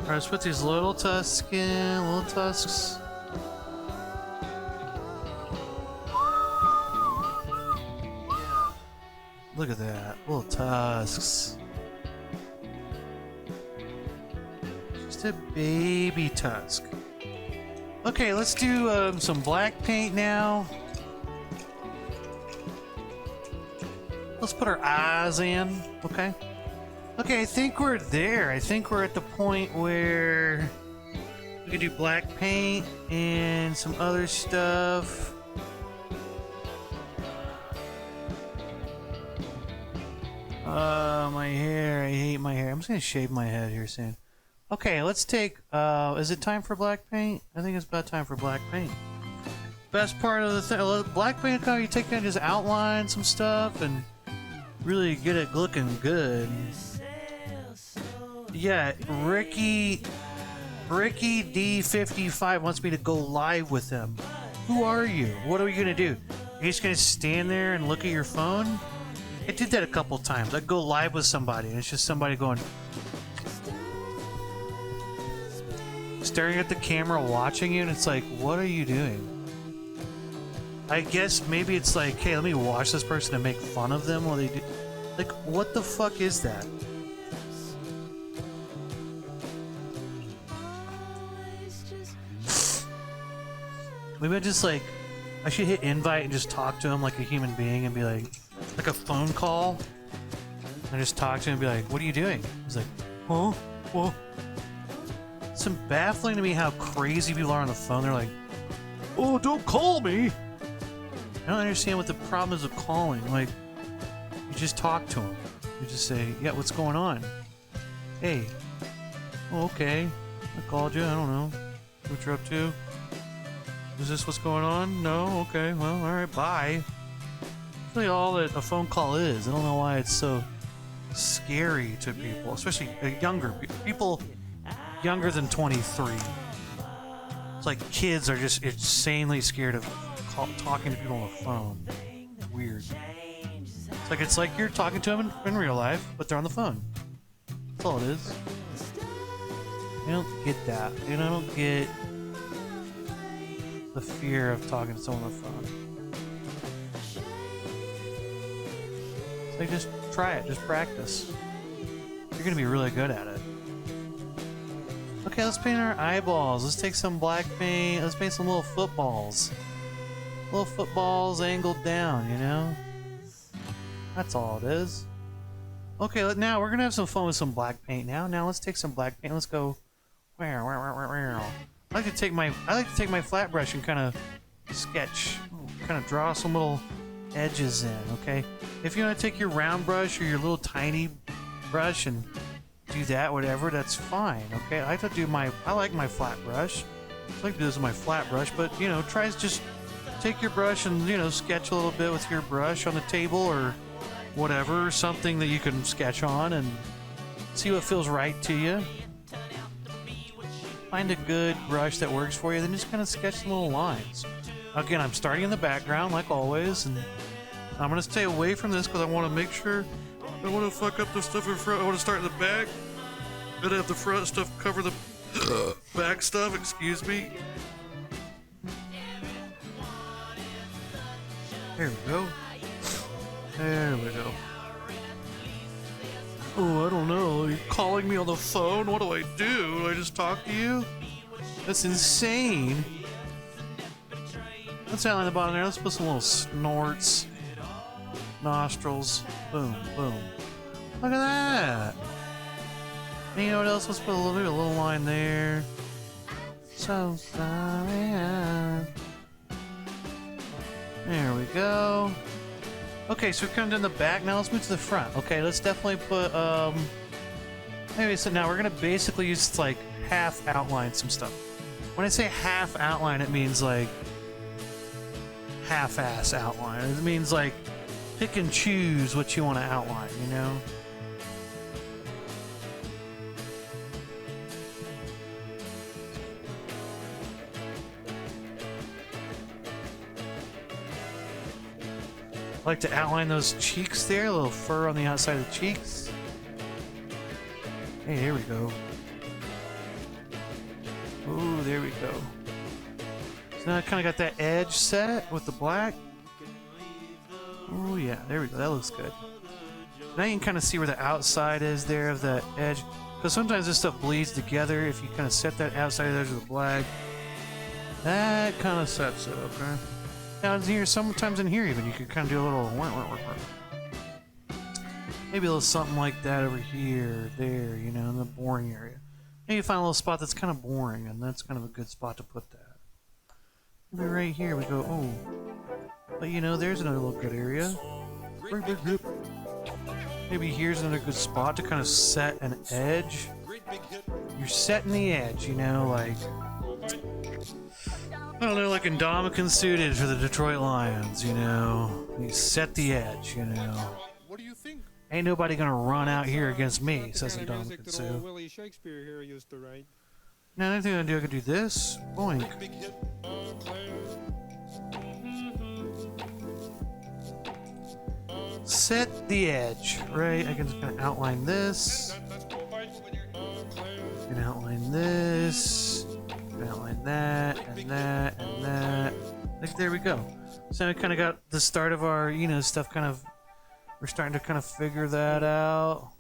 Alright, let's put these little tusks in, little tusks. Look at that, little tusks. Just a baby tusk. Okay, let's do some black paint now. Let's put our eyes in, okay? Okay, I think we're there. I think we're at the point where we can do black paint and some other stuff. My hair. I hate my hair. I'm just gonna shave my head here soon. Okay, let's take, is it time for black paint? I think it's about time for black paint. Best part of the thing, black paint, you take that and just outline some stuff and really get it looking good. Yeah, Ricky D55 wants me to go live with him. Who are you? What are you gonna do? Are you just gonna stand there and look at your phone? I did that a couple times. I'd go live with somebody and it's just somebody going, staring at the camera, watching you, and it's like, what are you doing? I guess maybe it's like, hey, let me watch this person and make fun of them while they do. Like, what the fuck is that? Maybe I just like, I should hit invite and just talk to him like a human being and be like a phone call. And just talk to him and be like, what are you doing? He's like, huh? Well, it's baffling to me how crazy people are on the phone. They're like, oh, don't call me. I don't understand what the problem is of calling. Like, you just talk to him. You just say, yeah, what's going on? Hey. Oh, okay. I called you. I don't know what you're up to. Is this what's going on? No? Okay. Well, alright, bye. That's really all that a phone call is. I don't know why it's so scary to people, especially younger people younger than 23. It's like kids are just insanely scared of talking to people on the phone. Weird. It's like you're talking to them in real life, but they're on the phone. That's all it is. I don't get that. You know, I don't get the fear of talking to someone on the phone. It's like, just try it. Just practice. You're gonna be really good at it. Okay, let's paint our eyeballs. Let's take some black paint. Let's paint some little footballs. Little footballs angled down, you know? That's all it is. Okay, now we're gonna have some fun with some black paint now. Now let's take some black paint. Let's go. I like to take my flat brush and kind of sketch, kind of draw some little edges in. Okay, if you want to take your round brush or your little tiny brush and do that, whatever, that's fine. Okay, I like my flat brush. I like to do this with my flat brush, but you know, just take your brush and, you know, sketch a little bit with your brush on the table or whatever, something that you can sketch on and see what feels right to you. Find a good brush that works for you, then just kind of sketch some little lines. Again, I'm starting in the background like always, and I'm going to stay away from this because I want to make sure I don't want to fuck up the stuff in front. I want to start in the back. Gotta have the front stuff cover the back stuff, excuse me. There we go. There we go. Oh, I don't know. You're calling calling me on the phone? What do? Do I just talk to you? That's insane. Let's outline the bottom there. Let's put some little snorts. Nostrils. Boom, boom. Look at that. And you know what else? Let's put maybe a little line there. So sorry. There we go. Okay, so we've come down the back. Now let's move to the front. Okay, let's definitely put, anyway, so now we're gonna basically use, like, half outline some stuff. When I say half outline, it means, like, half-ass outline. It means, like, pick and choose what you want to outline, you know? I like to outline those cheeks there, a little fur on the outside of the cheeks. Hey, here we go. Ooh, there we go. So now I kind of got that edge set with the black. Oh yeah, there we go. That looks good. Now you can kind of see where the outside is there of that edge. Because sometimes this stuff bleeds together. If you kind of set that outside edge with the black, that kind of sets it, okay? Now in here, sometimes in here even, you could kind of do a little maybe a little something like that over here, there, you know, in the boring area. Maybe you find a little spot that's kind of boring, and that's kind of a good spot to put that. Maybe right here we go, oh. But you know, there's another little good area. Maybe here's another good spot to kind of set an edge. You're setting the edge, you know, like... I don't know, like Indomitian suited for the Detroit Lions, you know. You set the edge, you know. What do you think? Ain't nobody gonna run out here against me, says Indomitian Sue. Willie Shakespeare here used to write. Now, anything I do, I could do this. Boink. Set the edge, right? I can just kind of outline this. I can outline this. I can outline that, and that, and that. Like, there we go. So we kind of got the start of our, you know, stuff kind of... We're starting to kind of figure that out.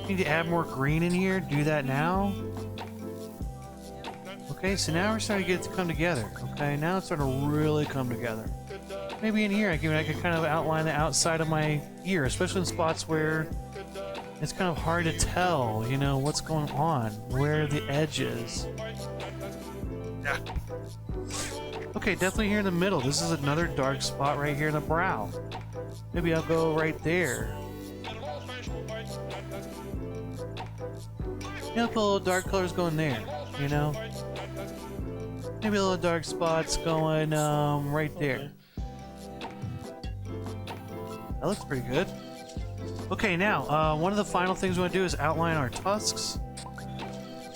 Need to add more green in here. Do that now. Okay, so now we're starting to get it to come together. Okay, now it's starting to really come together. Maybe in here I could kind of outline the outside of my ear, especially in spots where it's kind of hard to tell, you know, what's going on, where the edge is. Yeah. Okay, definitely here in the middle. This is another dark spot right here in the brow. Maybe I'll go right there. You know, put a little dark colors going there, you know? Maybe a little dark spots going right there. That looks pretty good. Okay, now, one of the final things we want to do is outline our tusks.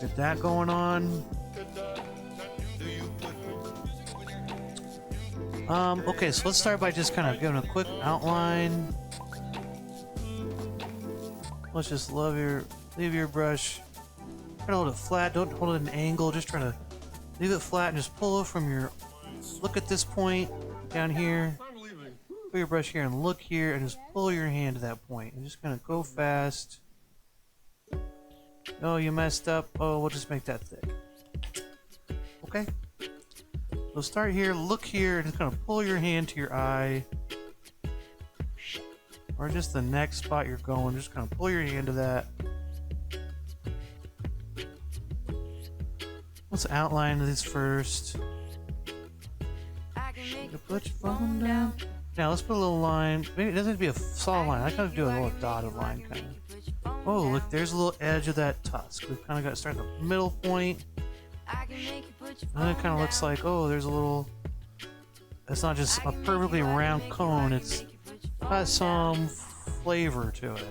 Get that going on. Okay, so let's start by just kind of giving a quick outline. Let's just leave your brush. Try to hold it flat, don't hold it at an angle, just try to leave it flat and just pull it from your... Look at this point down here. Put your brush here and look here and just pull your hand to that point and just kind of go fast. Oh, you messed up. Oh, we'll just make that thick. Okay. So start here, look here, and just kind of pull your hand to your eye. Or just the next spot you're going, just kind of pull your hand to that. Let's outline this first. Put your phone down. Now let's put a little line. Maybe it doesn't have to be a solid line. I kind of do a little dotted line kind of. Oh, look, there's a little edge of that tusk. We've kind of got to start at the middle point. And it kind of looks like, oh, there's a little... It's not just a perfectly round cone. It's got some flavor to it.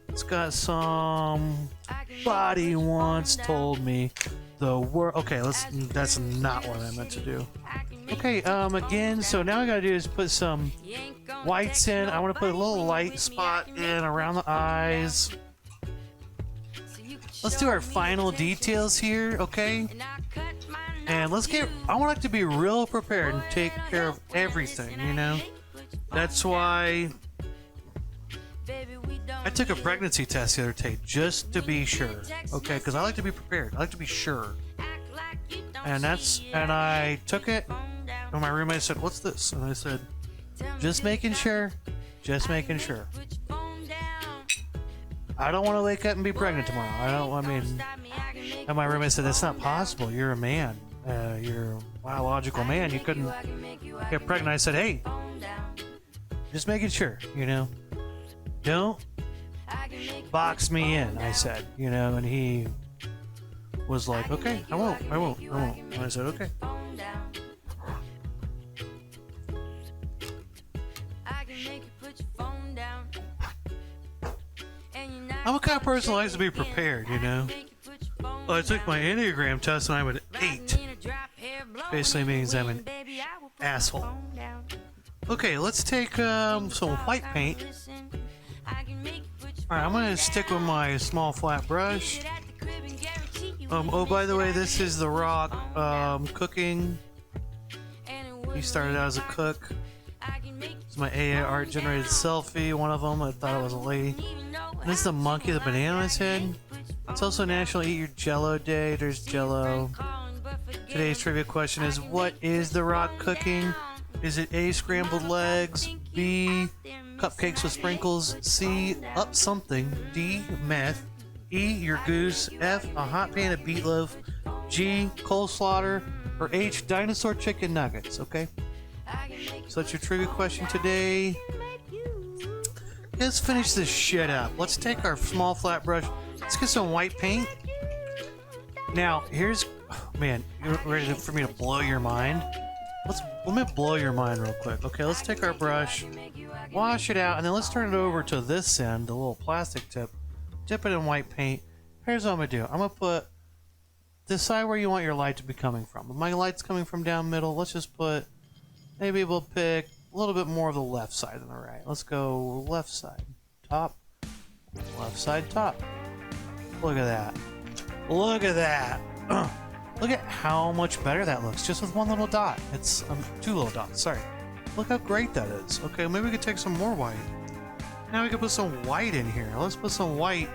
It's got some... Body once told me the word... Okay, that's not what I meant to do. Okay, again, so now I gotta do is put some whites in. I want to put a little light spot in around the eyes. Let's do our final details here, okay? And let's get... I want it to be real prepared and take care of everything, you know? That's why... I took a pregnancy test the other day just to be sure. Okay, because I like to be prepared. I like to be sure. And I took it, and my roommate said, "What's this?" And I said, "Just making sure. Just making sure. I don't want to wake up and be pregnant tomorrow. And my roommate said, "That's not possible. You're a man. You're a biological man. You couldn't get pregnant." I said, "Hey, just making sure, you know. Don't box me in," I said, you know, and he was like, "Okay, I won't. And I said, "Okay." I'm a kind of person who likes to be prepared, you know. Well, I took my Enneagram test and I'm an 8. Basically means I'm an asshole. Okay, let's take some white paint. Alright, I'm going to stick with my small flat brush. Oh, by the way, this is The Rock cooking. He started out as a cook. It's my AI art generated selfie. One of them, I thought it was a lady. This is the monkey with the banana on his head. It's also National Eat Your Jello Day. There's Jello. Today's trivia question is, what is The Rock cooking? Is it A, scrambled legs, B, cupcakes with sprinkles, C, up something, D, meth, E, your goose, F, a hot pan of meatloaf, G, coleslaw, or H, dinosaur chicken nuggets, okay? So that's your trivia question today. Let's finish this shit up. Let's take our small flat brush. Let's get some white paint. Now, here's... Oh, man, you're ready for me to blow your mind? Let me blow your mind real quick. Okay, let's take our brush, wash it out, and then let's turn it over to this end, the little plastic tip. Dip it in white paint. Here's what I'm going to do. I'm going to put... Decide where you want your light to be coming from. If my light's coming from down middle, let's just put... Maybe we'll pick a little bit more of the left side than the right. Let's go left side, top, left side, top. Look at that. Look at that. Look at how much better that looks just with one little dot. It's 2 little dots, sorry. Look how great that is. Okay, maybe we could take some more white. Now we can put some white in here. Let's put some white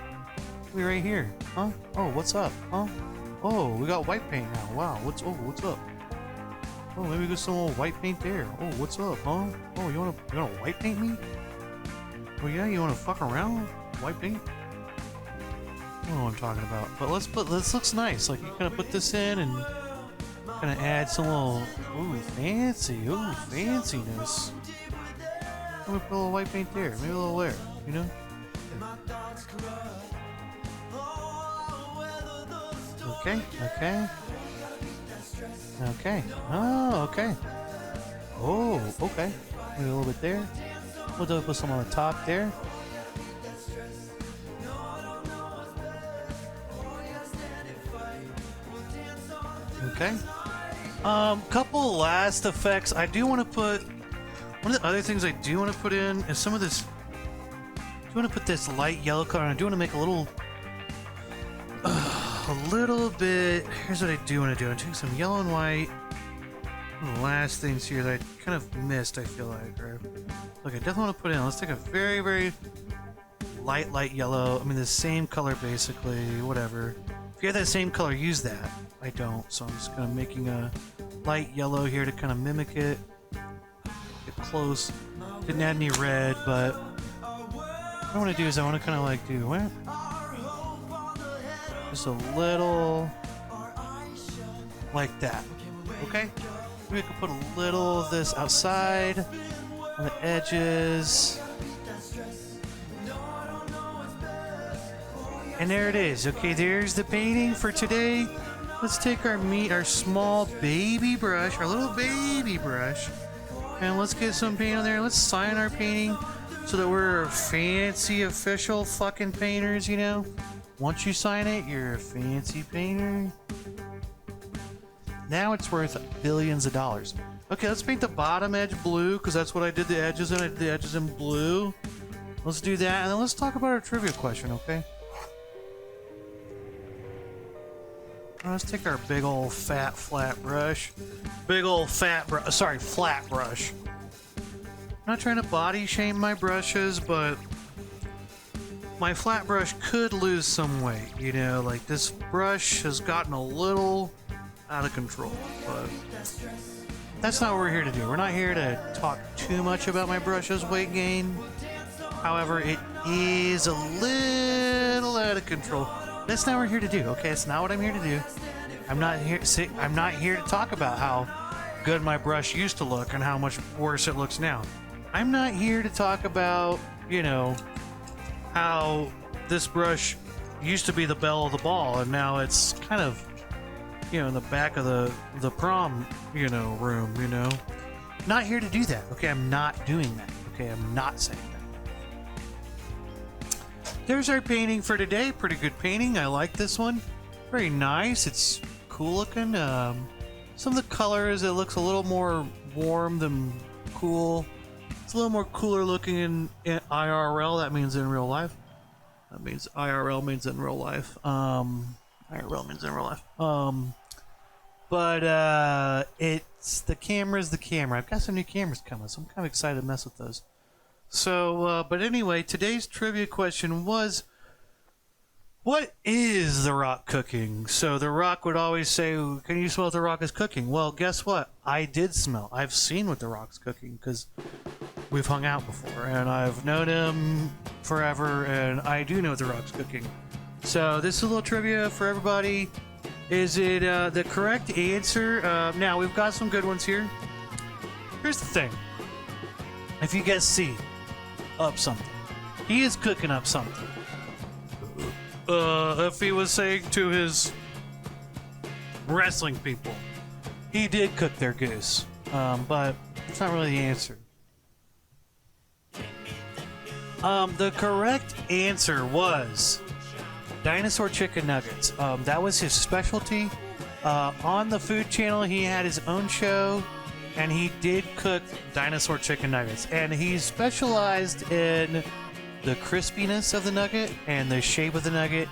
right here. Huh? Oh, what's up? Huh? Oh, we got white paint now. Wow, what's up? Oh, maybe we got some more white paint there. Oh, what's up, huh? Oh, you wanna white paint me? Oh yeah, you wanna fuck around? White paint? I don't know what I'm talking about. But this looks nice. Like you kinda put this in and kinda add some little fanciness. I'm gonna put a little white paint there, maybe a little there, you know? Okay. Oh, okay. Oh, okay. Maybe a little bit there. We'll put some on the top there. Okay. Couple last effects. I do want to put... One of the other things I do want to put in is some of this... I do want to put this light yellow color, and I do want to make a little bit... Here's what I do want to do. I'm taking some yellow and white. One of the last things here that I kind of missed, I feel like. Or, look, I definitely want to put in... Let's take a very, very light yellow. I mean, the same color, basically. Whatever. If you have that same color, use that. I don't, so I'm just kind of making a light yellow here to kind of mimic it. Get close. Didn't add any red, but what I want to do is I want to kind of like do what? Just a little like that. Okay? Maybe I could put a little of this outside on the edges. And there it is. Okay, there's the painting for today. Let's take our small baby brush, our little baby brush, and let's get some paint on there. Let's sign our painting so that we're fancy official fucking painters, you know? Once you sign it, you're a fancy painter. Now it's worth billions of dollars. Okay, let's paint the bottom edge blue, because that's what I did the edges in. I did the edges in blue. Let's do that, and then let's talk about our trivia question, okay? Let's take our big old flat brush. Flat brush. I'm not trying to body shame my brushes, but my flat brush could lose some weight. You know, like this brush has gotten a little out of control, but that's not what we're here to do. We're not here to talk too much about my brush's weight gain. However, it is a little out of control. That's not what we're here to do, okay? It's not what I'm here to do. I'm not here to talk about how good my brush used to look and how much worse it looks now. I'm not here to talk about, you know, how this brush used to be the belle of the ball and now it's kind of, you know, in the back of the prom, you know, room, you know. Not here to do that, okay? I'm not doing that, okay? I'm not saying that. There's our painting for today. Pretty good painting. I like this one. Very nice. It's cool looking. Some of the colors, it looks a little more warm than cool. It's a little more cooler looking in IRL. That means in real life. That means IRL means in real life. IRL means in real life. But it's the camera's the camera. I've got some new cameras coming, so I'm kind of excited to mess with those. So, but anyway, today's trivia question was, what is The Rock cooking? So The Rock would always say, can you smell what The Rock is cooking? Well, guess what? I did smell. I've seen what The Rock's cooking because we've hung out before, and I've known him forever, and I do know what The Rock's cooking. So this is a little trivia for everybody. Is it the correct answer? Now, we've got some good ones here. Here's the thing. If you get C, up something. He is cooking up something. If he was saying to his wrestling people, he did cook their goose. But it's not really the answer. The correct answer was dinosaur chicken nuggets. That was his specialty. On the Food Channel, he had his own show. And he did cook dinosaur chicken nuggets. And he specialized in the crispiness of the nugget and the shape of the nugget.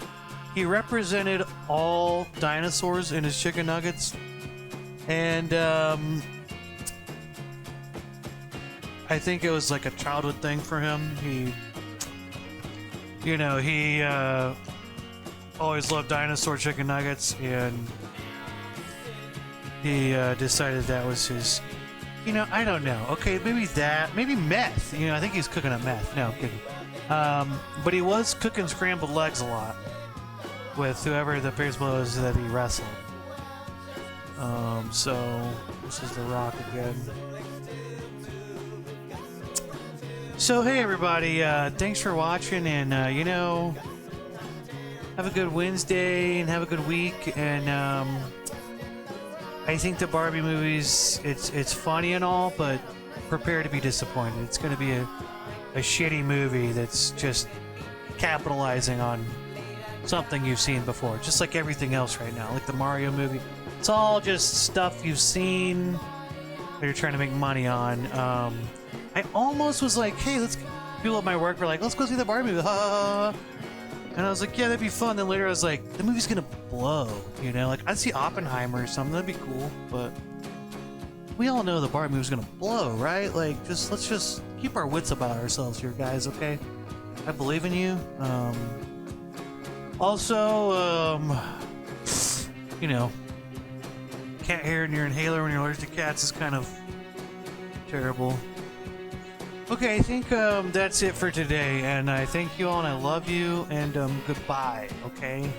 He represented all dinosaurs in his chicken nuggets. And I think it was like a childhood thing for him. He always loved dinosaur chicken nuggets. And he decided that was his, I don't know. Okay, maybe meth. I think he's cooking up meth. No, I'm kidding. But he was cooking scrambled legs a lot with whoever the person was that he wrestled. So this is The Rock again. So hey everybody, thanks for watching, and have a good Wednesday and have a good week, and I think the Barbie movies, it's funny and all, but prepare to be disappointed. It's going to be a shitty movie that's just capitalizing on something you've seen before, just like everything else right now, like the Mario movie. It's all just stuff you've seen that you're trying to make money on. I almost was like, hey, people at my work were like, let's go see the Barbie movie. And I was like, yeah, that'd be fun. Then later I was like, the movie's gonna blow, Like, I'd see Oppenheimer or something, that'd be cool. But we all know the Barbie movie's gonna blow, right? Like, let's just keep our wits about ourselves here, guys, okay? I believe in you. Also, cat hair in your inhaler when you're allergic to cats is kind of terrible. Okay, I think that's it for today, and I thank you all, and I love you, and goodbye, okay?